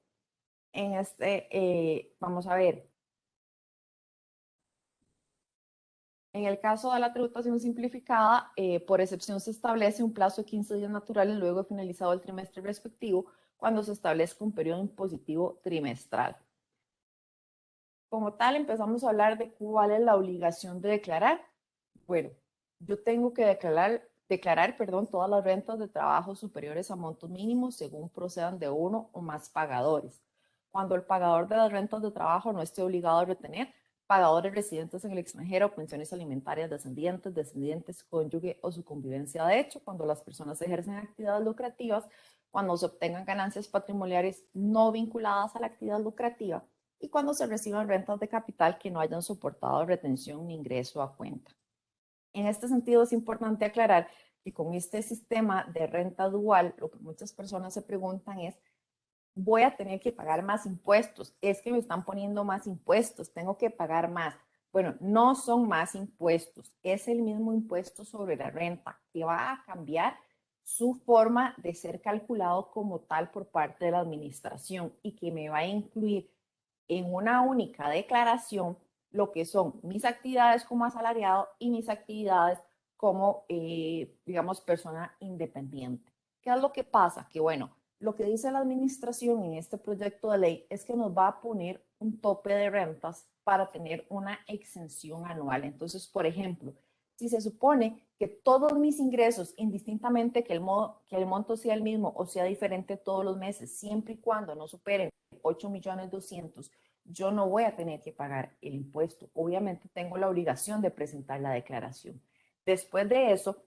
Speaker 3: Vamos a ver, en el caso de la tributación simplificada, por excepción se establece un plazo de 15 días naturales luego de finalizado el trimestre respectivo, cuando se establezca un periodo impositivo trimestral. Como tal, empezamos a hablar de cuál es la obligación de declarar. Bueno, yo tengo que declarar, todas las rentas de trabajo superiores a montos mínimos según procedan de uno o más pagadores. Cuando el pagador de las rentas de trabajo no esté obligado a retener pagadores residentes en el extranjero, pensiones alimentarias descendientes, cónyuge o su convivencia de hecho, cuando las personas ejercen actividades lucrativas cuando se obtengan ganancias patrimoniales no vinculadas a la actividad lucrativa y cuando se reciban rentas de capital que no hayan soportado retención ni ingreso a cuenta. En este sentido, es importante aclarar que con este sistema de renta dual, lo que muchas personas se preguntan es, voy a tener que pagar más impuestos, es que me están poniendo más impuestos, tengo que pagar más. Bueno, no son más impuestos, es el mismo impuesto sobre la renta que va a cambiar su forma de ser calculado como tal por parte de la administración y que me va a incluir en una única declaración lo que son mis actividades como asalariado y mis actividades como, digamos, persona independiente. ¿Qué es lo que pasa? Que bueno, lo que dice la administración en este proyecto de ley es que nos va a poner un tope de rentas para tener una exención anual. Entonces, por ejemplo, si se supone que todos mis ingresos, indistintamente que el monto sea el mismo o sea diferente todos los meses, siempre y cuando no superen 8.200.000, yo no voy a tener que pagar el impuesto. Obviamente tengo la obligación de presentar la declaración. Después de eso,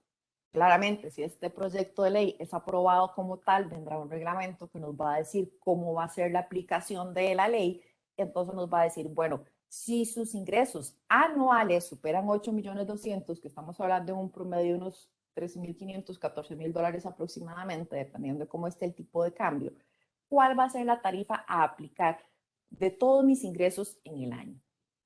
Speaker 3: claramente, si este proyecto de ley es aprobado como tal, vendrá un reglamento que nos va a decir cómo va a ser la aplicación de la ley. Entonces nos va a decir, bueno, si sus ingresos anuales superan 8.200.000, que estamos hablando de un promedio de unos $13.500, $14.000 aproximadamente, dependiendo de cómo esté el tipo de cambio, ¿cuál va a ser la tarifa a aplicar de todos mis ingresos en el año?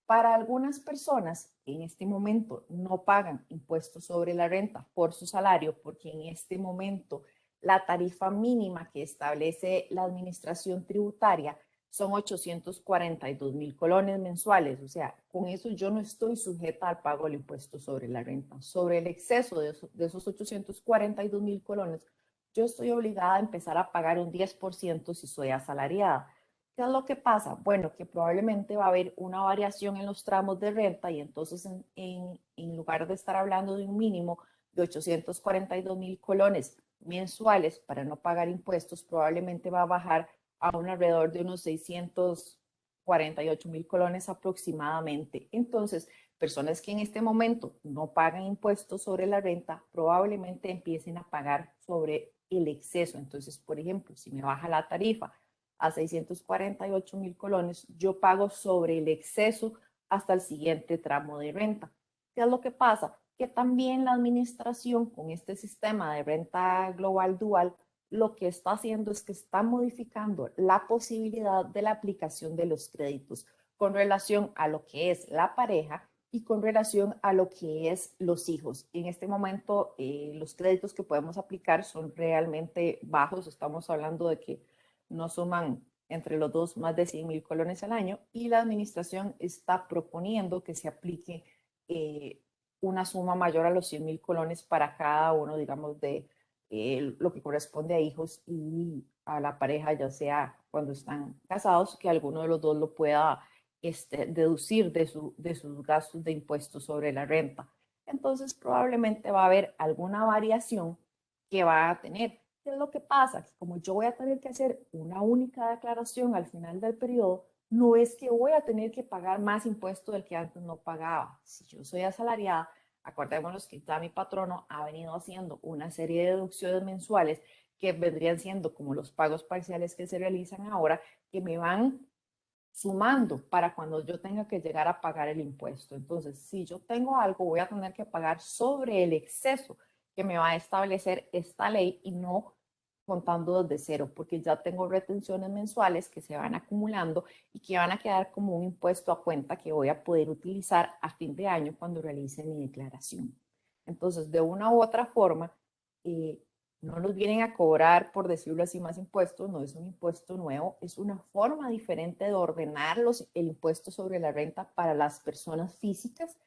Speaker 3: Para algunas personas en este momento no pagan impuestos sobre la renta por su salario, porque en este momento la tarifa mínima que establece la administración tributaria son 842.000 colones mensuales. O sea, con eso yo no estoy sujeta al pago del impuesto sobre la renta. Sobre el exceso de esos 842.000 colones, yo estoy obligada a empezar a pagar un 10% si soy asalariada. ¿Qué es lo que pasa? Bueno, que probablemente va a haber una variación en los tramos de renta y entonces en lugar de estar hablando de un mínimo de 842.000 colones mensuales para no pagar impuestos, probablemente va a bajar a un alrededor de unos 648.000 colones aproximadamente. Entonces, personas que en este momento no pagan impuestos sobre la renta probablemente empiecen a pagar sobre el exceso. Entonces, por ejemplo, si me baja la tarifa a 648.000 colones, yo pago sobre el exceso hasta el siguiente tramo de renta. ¿Qué es lo que pasa? Que también la administración con este sistema de renta global dual lo que está haciendo es que está modificando la posibilidad de la aplicación de los créditos con relación a lo que es la pareja y con relación a lo que es los hijos. En este momento, los créditos que podemos aplicar son realmente bajos. Estamos hablando de que no suman entre los dos más de 100.000 colones al año y la administración está proponiendo que se aplique una suma mayor a los 100.000 colones para cada uno, digamos, de lo que corresponde a hijos y a la pareja, ya sea cuando están casados, que alguno de los dos lo pueda deducir de sus gastos de impuestos sobre la renta. Entonces, probablemente va a haber alguna variación que va a tener. ¿Qué es lo que pasa? Que como yo voy a tener que hacer una única declaración al final del periodo, no es que voy a tener que pagar más impuesto del que antes no pagaba. Si yo soy asalariada, acordémonos que ya mi patrono ha venido haciendo una serie de deducciones mensuales que vendrían siendo como los pagos parciales que se realizan ahora, que me van sumando para cuando yo tenga que llegar a pagar el impuesto. Entonces, si yo tengo algo, voy a tener que pagar sobre el exceso que me va a establecer esta ley y no contando desde cero, porque ya tengo retenciones mensuales que se van acumulando y que van a quedar como un impuesto a cuenta que voy a poder utilizar a fin de año cuando realice mi declaración. Entonces, de una u otra forma, no nos vienen a cobrar, por decirlo así, más impuestos, no es un impuesto nuevo, es una forma diferente de ordenar el impuesto sobre la renta para las personas físicas,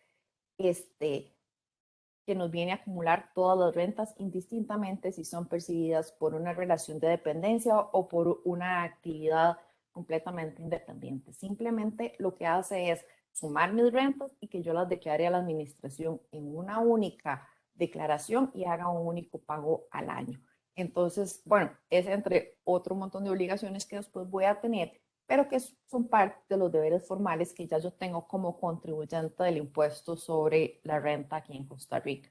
Speaker 3: que nos viene a acumular todas las rentas indistintamente si son percibidas por una relación de dependencia o por una actividad completamente independiente. Simplemente lo que hace es sumar mis rentas y que yo las declare a la administración en una única declaración y haga un único pago al año. Entonces, bueno, es entre otro montón de obligaciones que después voy a tener, pero que son parte de los deberes formales que ya yo tengo como contribuyente del impuesto sobre la renta aquí en Costa Rica.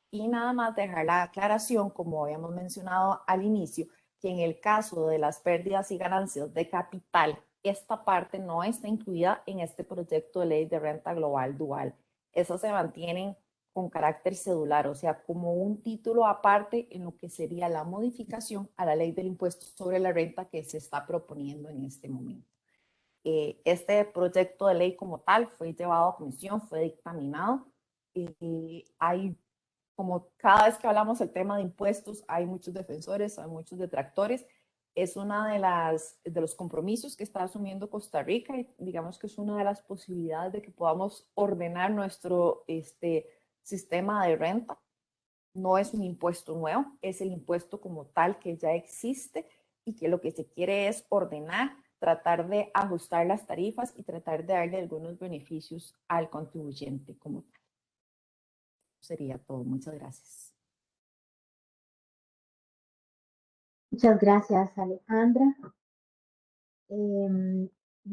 Speaker 3: Y nada más dejar la aclaración, como habíamos mencionado al inicio, que en el caso de las pérdidas y ganancias de capital, esta parte no está incluida en este proyecto de ley de renta global dual. Esas se mantienen con carácter cedular, o sea, como un título aparte en lo que sería la modificación a la ley del impuesto sobre la renta que se está proponiendo en este momento. Este proyecto de ley como tal fue llevado a comisión, fue dictaminado. Hay, como cada vez que hablamos del tema de impuestos, hay muchos defensores, hay muchos detractores. Es una de los compromisos que está asumiendo Costa Rica y digamos que es una de las posibilidades de que podamos ordenar nuestro sistema de renta. No es un impuesto nuevo, es el impuesto como tal que ya existe y que lo que se quiere es ordenar, tratar de ajustar las tarifas y tratar de darle algunos beneficios al contribuyente como tal. Sería todo. Muchas gracias.
Speaker 2: Muchas gracias, Alejandra. En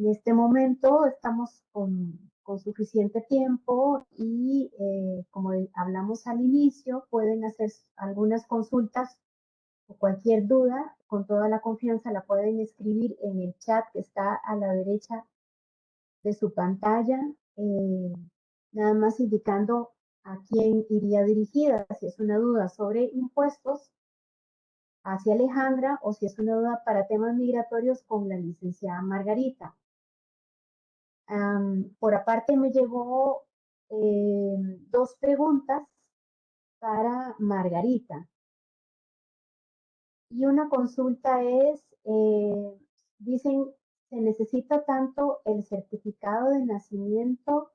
Speaker 2: este momento estamos con suficiente tiempo y como hablamos al inicio, pueden hacer algunas consultas o cualquier duda, con toda la confianza la pueden escribir en el chat que está a la derecha de su pantalla, nada más indicando a quién iría dirigida, si es una duda sobre impuestos hacia Alejandra o si es una duda para temas migratorios con la licenciada Margarita. Por aparte me llegó 2 preguntas para Margarita. Y una consulta es, dicen, se necesita tanto el certificado de nacimiento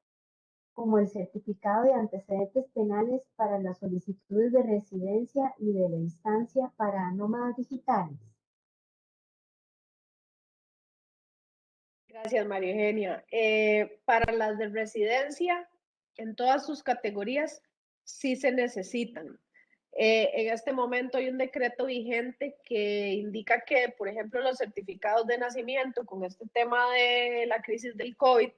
Speaker 2: como el certificado de antecedentes penales para las solicitudes de residencia y de la instancia para nómadas digitales.
Speaker 1: Gracias, María Eugenia. Para las de residencia, en todas sus categorías, sí se necesitan. En este momento hay un decreto vigente que indica que, por ejemplo, los certificados de nacimiento, con este tema de la crisis del COVID,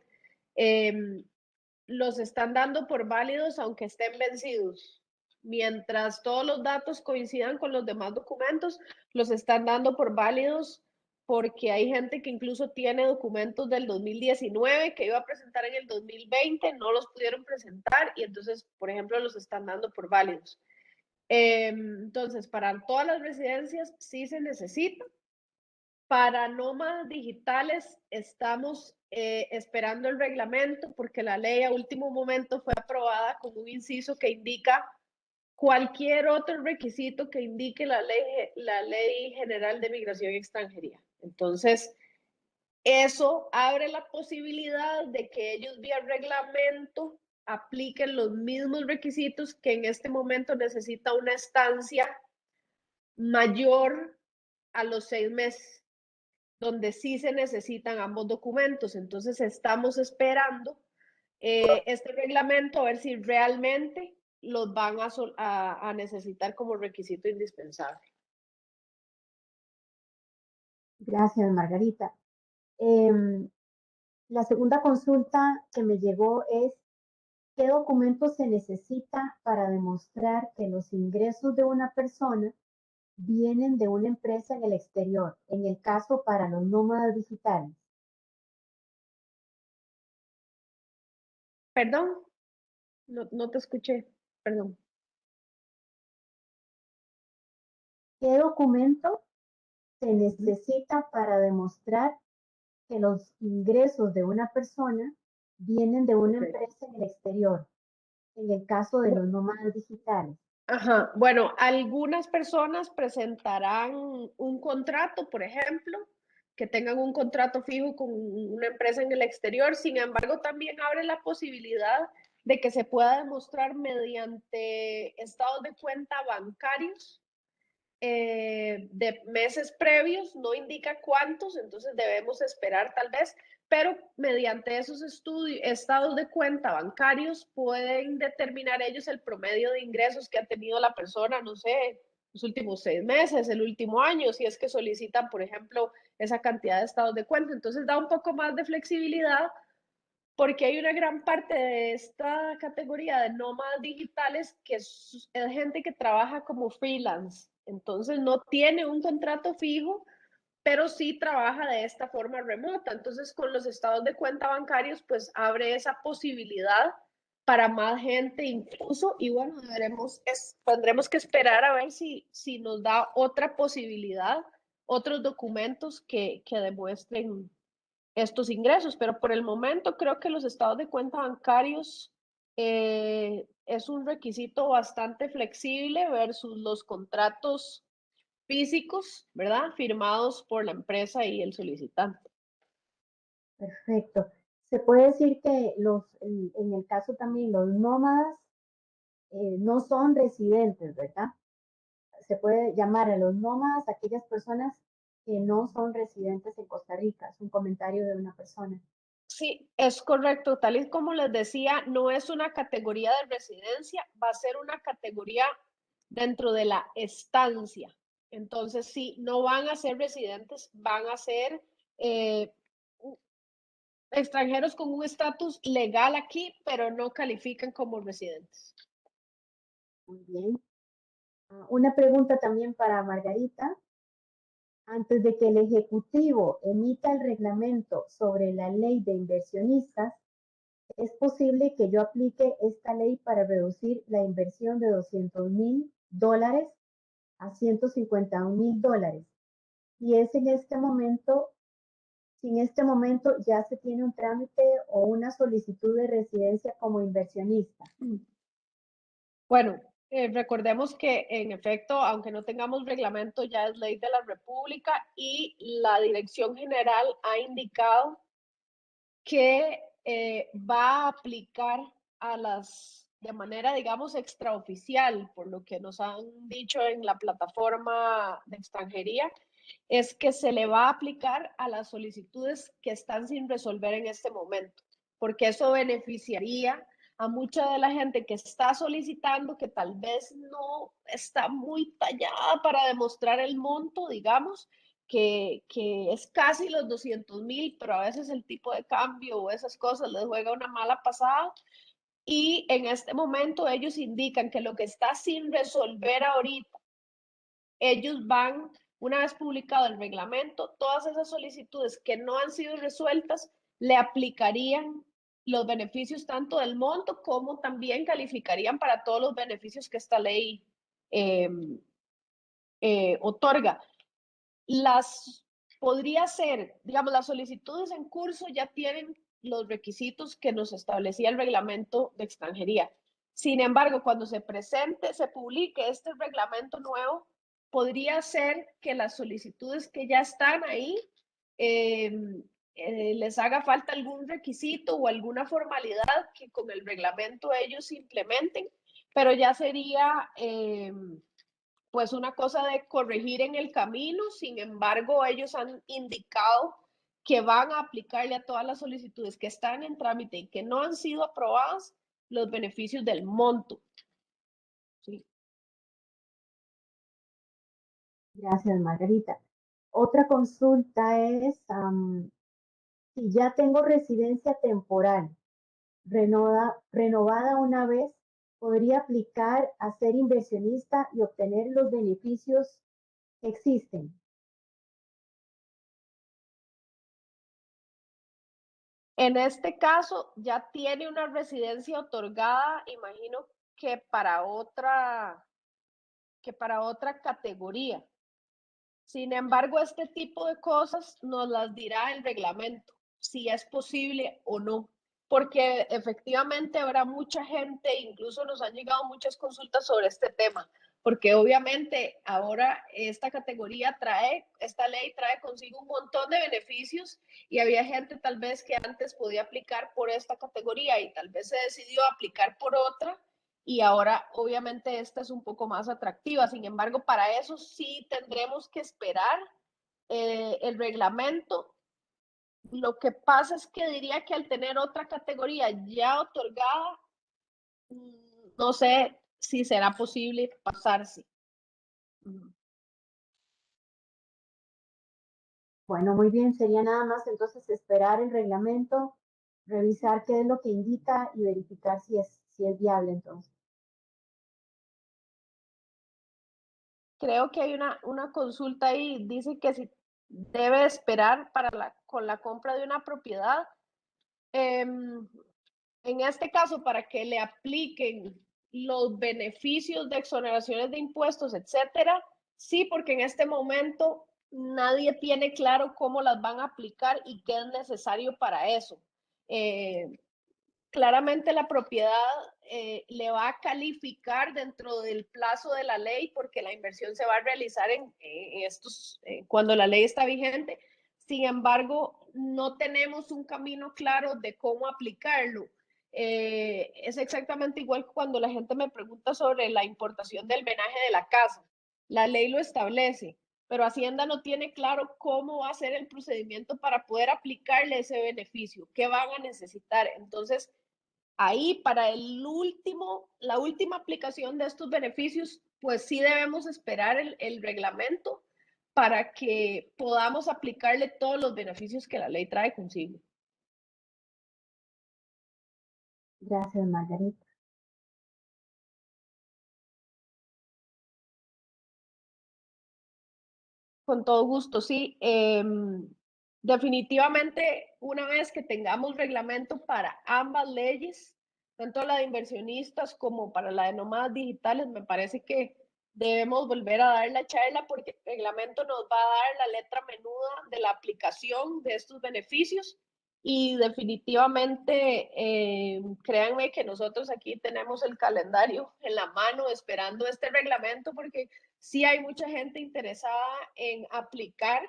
Speaker 1: los están dando por válidos aunque estén vencidos. Mientras todos los datos coincidan con los demás documentos, los están dando por válidos porque hay gente que incluso tiene documentos del 2019 que iba a presentar en el 2020, no los pudieron presentar y entonces, por ejemplo, los están dando por válidos. Entonces, para todas las residencias sí se necesita. Para nómadas digitales estamos esperando el reglamento porque la ley a último momento fue aprobada con un inciso que indica cualquier otro requisito que indique la ley general de migración y extranjería. Entonces, eso abre la posibilidad de que ellos vía reglamento apliquen los mismos requisitos que en este momento necesita una estancia mayor a los 6 meses, donde sí se necesitan ambos documentos. Entonces estamos esperando este reglamento a ver si realmente los van a necesitar como requisito indispensable.
Speaker 2: Gracias, Margarita. La segunda consulta que me llegó es, ¿qué documentos se necesita para demostrar que los ingresos de una persona vienen de una empresa en el exterior, en el caso para los nómadas digitales?
Speaker 1: Perdón, no te escuché, perdón.
Speaker 2: ¿Qué documento se necesita para demostrar que los ingresos de una persona vienen de una empresa en el exterior, en el caso de los nómadas digitales?
Speaker 1: Ajá. Bueno, algunas personas presentarán un contrato, por ejemplo, que tengan un contrato fijo con una empresa en el exterior. Sin embargo, también abre la posibilidad de que se pueda demostrar mediante estados de cuenta bancarios de meses previos, no indica cuántos, entonces debemos esperar tal vez, pero mediante esos estados de cuenta bancarios pueden determinar ellos el promedio de ingresos que ha tenido la persona, no sé, los últimos 6 meses, el último año, si es que solicitan, por ejemplo, esa cantidad de estados de cuenta. Entonces da un poco más de flexibilidad porque hay una gran parte de esta categoría de nómadas digitales que es gente que trabaja como freelance. Entonces no tiene un contrato fijo, pero sí trabaja de esta forma remota. Entonces con los estados de cuenta bancarios, pues abre esa posibilidad para más gente incluso, y bueno, tendremos que esperar a ver si nos da otra posibilidad, otros documentos que demuestren estos ingresos, pero por el momento creo que los estados de cuenta bancarios es un requisito bastante flexible versus los contratos físicos, ¿verdad? Firmados por la empresa y el solicitante.
Speaker 2: Perfecto. Se puede decir que en el caso también los nómadas no son residentes, ¿verdad? Se puede llamar a los nómadas aquellas personas que no son residentes en Costa Rica. Es un comentario de una persona.
Speaker 1: Sí, es correcto. Tal y como les decía, no es una categoría de residencia, va a ser una categoría dentro de la estancia. Entonces, sí, no van a ser residentes, van a ser extranjeros con un estatus legal aquí, pero no califican como residentes.
Speaker 2: Muy bien. Una pregunta también para Margarita. Antes de que el Ejecutivo emita el reglamento sobre la ley de inversionistas, ¿es posible que yo aplique esta ley para reducir la inversión de $200,000 a $151,000? Y es en este momento, si en este momento ya se tiene un trámite o una solicitud de residencia como inversionista.
Speaker 1: Bueno, recordemos que en efecto, aunque no tengamos reglamento, ya es ley de la República y la Dirección General ha indicado que va a aplicar de manera, digamos, extraoficial, por lo que nos han dicho en la plataforma de extranjería, es que se le va a aplicar a las solicitudes que están sin resolver en este momento, porque eso beneficiaría a mucha de la gente que está solicitando, que tal vez no está muy tallada para demostrar el monto, digamos, que es casi los 200,000, pero a veces el tipo de cambio o esas cosas les juega una mala pasada. Y en este momento ellos indican que lo que está sin resolver ahorita, ellos van, una vez publicado el reglamento, todas esas solicitudes que no han sido resueltas le aplicarían los beneficios tanto del monto como también calificarían para todos los beneficios que esta ley eh, otorga. Podría ser, digamos, las solicitudes en curso ya tienen los requisitos que nos establecía el reglamento de extranjería. Sin embargo, cuando se publique este reglamento nuevo, podría ser que las solicitudes que ya están ahí les haga falta algún requisito o alguna formalidad que con el reglamento ellos implementen, pero ya sería pues una cosa de corregir en el camino. Sin embargo, ellos han indicado que van a aplicarle a todas las solicitudes que están en trámite y que no han sido aprobadas los beneficios del monto. ¿Sí?
Speaker 2: Gracias, Margarita. Otra consulta es, si ya tengo residencia temporal renovada una vez, ¿podría aplicar a ser inversionista y obtener los beneficios que existen?
Speaker 1: En este caso, ya tiene una residencia otorgada, imagino que para otra categoría. Sin embargo, este tipo de cosas nos las dirá el reglamento, si es posible o no, porque efectivamente habrá mucha gente, incluso nos han llegado muchas consultas sobre este tema, porque obviamente ahora esta ley trae consigo un montón de beneficios y había gente tal vez que antes podía aplicar por esta categoría y tal vez se decidió aplicar por otra y ahora obviamente esta es un poco más atractiva. Sin embargo, para eso sí tendremos que esperar el reglamento. Lo que pasa es que diría que al tener otra categoría ya otorgada, no sé si será posible pasarse.
Speaker 2: Bueno, muy bien, sería nada más entonces esperar el reglamento, revisar qué es lo que indica y verificar si es viable entonces.
Speaker 1: creo que hay una consulta ahí, dice que si debe esperar con la compra de una propiedad. En este caso, para que le apliquen los beneficios de exoneraciones de impuestos, etcétera, sí, porque en este momento nadie tiene claro cómo las van a aplicar y qué es necesario para eso. Claramente la propiedad le va a calificar dentro del plazo de la ley porque la inversión se va a realizar cuando la ley está vigente. Sin embargo, no tenemos un camino claro de cómo aplicarlo. Es exactamente igual cuando la gente me pregunta sobre la importación del menaje de la casa. La ley lo establece, pero Hacienda no tiene claro cómo va a ser el procedimiento para poder aplicarle ese beneficio, qué van a necesitar. Entonces, ahí para la última aplicación de estos beneficios, pues sí debemos esperar el reglamento para que podamos aplicarle todos los beneficios que la ley trae consigo.
Speaker 2: Gracias, Margarita.
Speaker 1: Con todo gusto, sí. Definitivamente, una vez que tengamos reglamento para ambas leyes, tanto la de inversionistas como para la de nómadas digitales, me parece que debemos volver a dar la charla porque el reglamento nos va a dar la letra menuda de la aplicación de estos beneficios y definitivamente, créanme que nosotros aquí tenemos el calendario en la mano esperando este reglamento porque sí hay mucha gente interesada en aplicar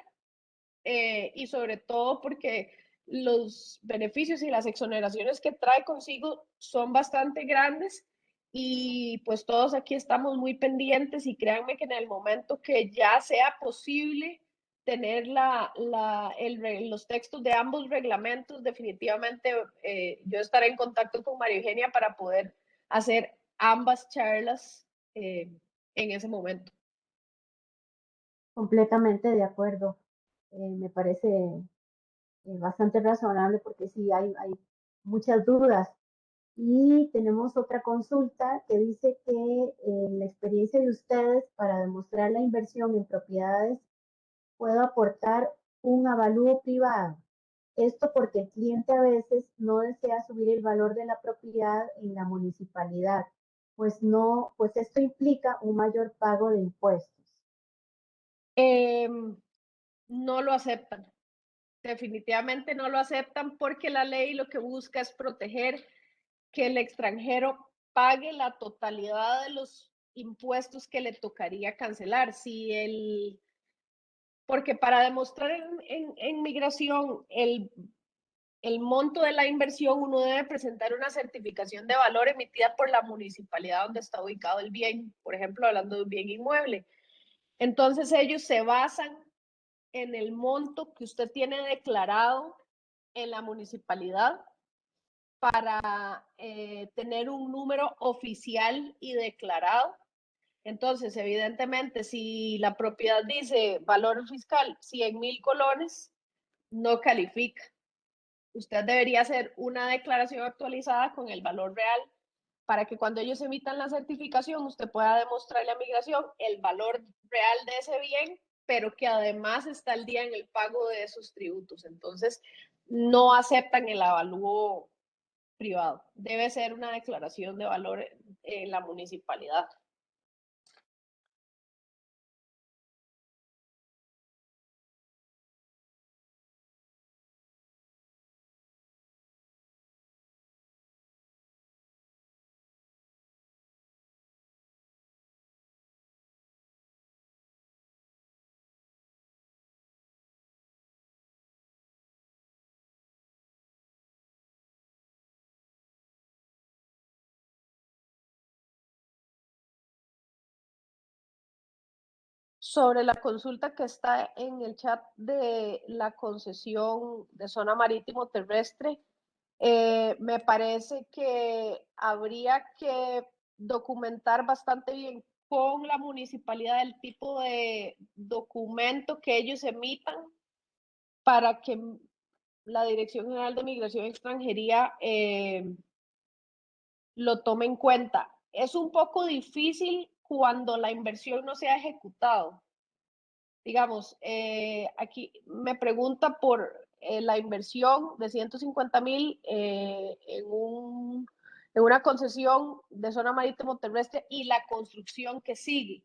Speaker 1: y sobre todo porque los beneficios y las exoneraciones que trae consigo son bastante grandes y pues todos aquí estamos muy pendientes y créanme que en el momento que ya sea posible tener los textos de ambos reglamentos, definitivamente yo estaré en contacto con María Eugenia para poder hacer ambas charlas en ese momento.
Speaker 2: Completamente de acuerdo. Me parece bastante razonable porque sí hay muchas dudas. Y tenemos otra consulta que dice que la experiencia de ustedes para demostrar la inversión en propiedades puede aportar un avalúo privado. Esto porque el cliente a veces no desea subir el valor de la propiedad en la municipalidad, pues esto implica un mayor pago de impuestos.
Speaker 1: No lo aceptan. Definitivamente no lo aceptan porque la ley lo que busca es proteger que el extranjero pague la totalidad de los impuestos que le tocaría cancelar. Porque para demostrar en migración el monto de la inversión, uno debe presentar una certificación de valor emitida por la municipalidad donde está ubicado el bien, por ejemplo, hablando de un bien inmueble. Entonces ellos se basan en el monto que usted tiene declarado en la municipalidad para tener un número oficial y declarado. Entonces, evidentemente, si la propiedad dice valor fiscal 100,000 colones, no califica. Usted debería hacer una declaración actualizada con el valor real para que cuando ellos emitan la certificación usted pueda demostrarle a migración el valor real de ese bien, pero que además está al día en el pago de esos tributos. Entonces, no aceptan el avalúo privado. Debe ser una declaración de valor en la municipalidad. Sobre la consulta que está en el chat de la concesión de zona marítimo terrestre, me parece que habría que documentar bastante bien con la municipalidad el tipo de documento que ellos emitan para que la Dirección General de Migración y Extranjería lo tome en cuenta. Es un poco difícil cuando la inversión no se ha ejecutado. Digamos, aquí me pregunta por la inversión de 150,000 en una concesión de zona marítimo terrestre y la construcción que sigue.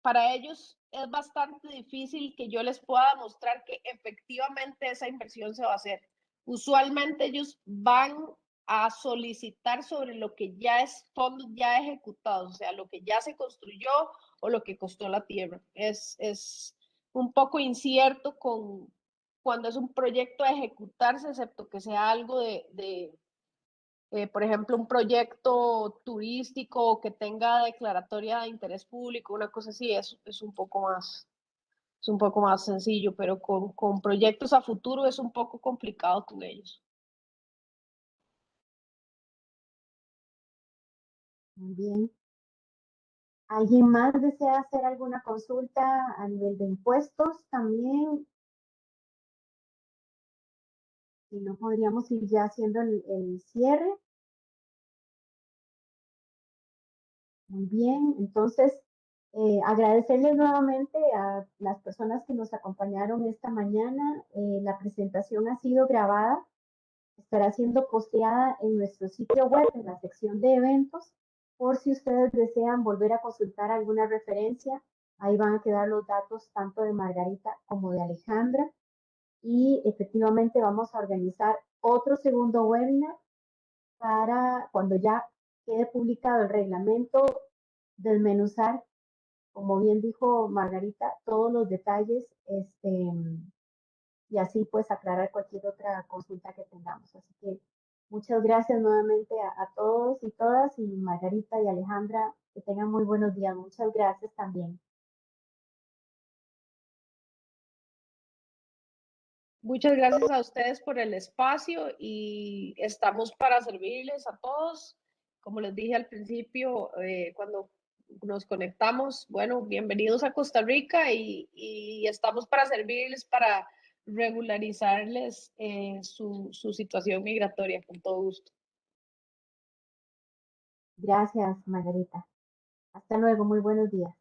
Speaker 1: Para ellos es bastante difícil que yo les pueda demostrar que efectivamente esa inversión se va a hacer. Usualmente ellos van a solicitar sobre lo que ya es fondos ya ejecutados, o sea, lo que ya se construyó o lo que costó la tierra. Es un poco incierto cuando es un proyecto a ejecutarse, excepto que sea algo por ejemplo, un proyecto turístico que tenga declaratoria de interés público, una cosa así, es un poco más sencillo, pero con proyectos a futuro es un poco complicado con ellos.
Speaker 2: Muy bien. ¿Alguien más desea hacer alguna consulta a nivel de impuestos también? Si no, podríamos ir ya haciendo el cierre. Muy bien, entonces agradecerles nuevamente a las personas que nos acompañaron esta mañana. La presentación ha sido grabada, estará siendo posteada en nuestro sitio web, en la sección de eventos, por si ustedes desean volver a consultar alguna referencia. Ahí van a quedar los datos tanto de Margarita como de Alejandra. Y efectivamente vamos a organizar otro segundo webinar para cuando ya quede publicado el reglamento, desmenuzar, como bien dijo Margarita, todos los detalles y así pues aclarar cualquier otra consulta que tengamos. Así que muchas gracias nuevamente a todos y todas, y Margarita y Alejandra, que tengan muy buenos días. Muchas gracias también.
Speaker 1: Muchas gracias a ustedes por el espacio y estamos para servirles a todos. Como les dije al principio, cuando nos conectamos, bueno, bienvenidos a Costa Rica y estamos para servirles, para regularizarles su situación migratoria, con todo gusto.
Speaker 2: Gracias, Margarita. Hasta luego, muy buenos días.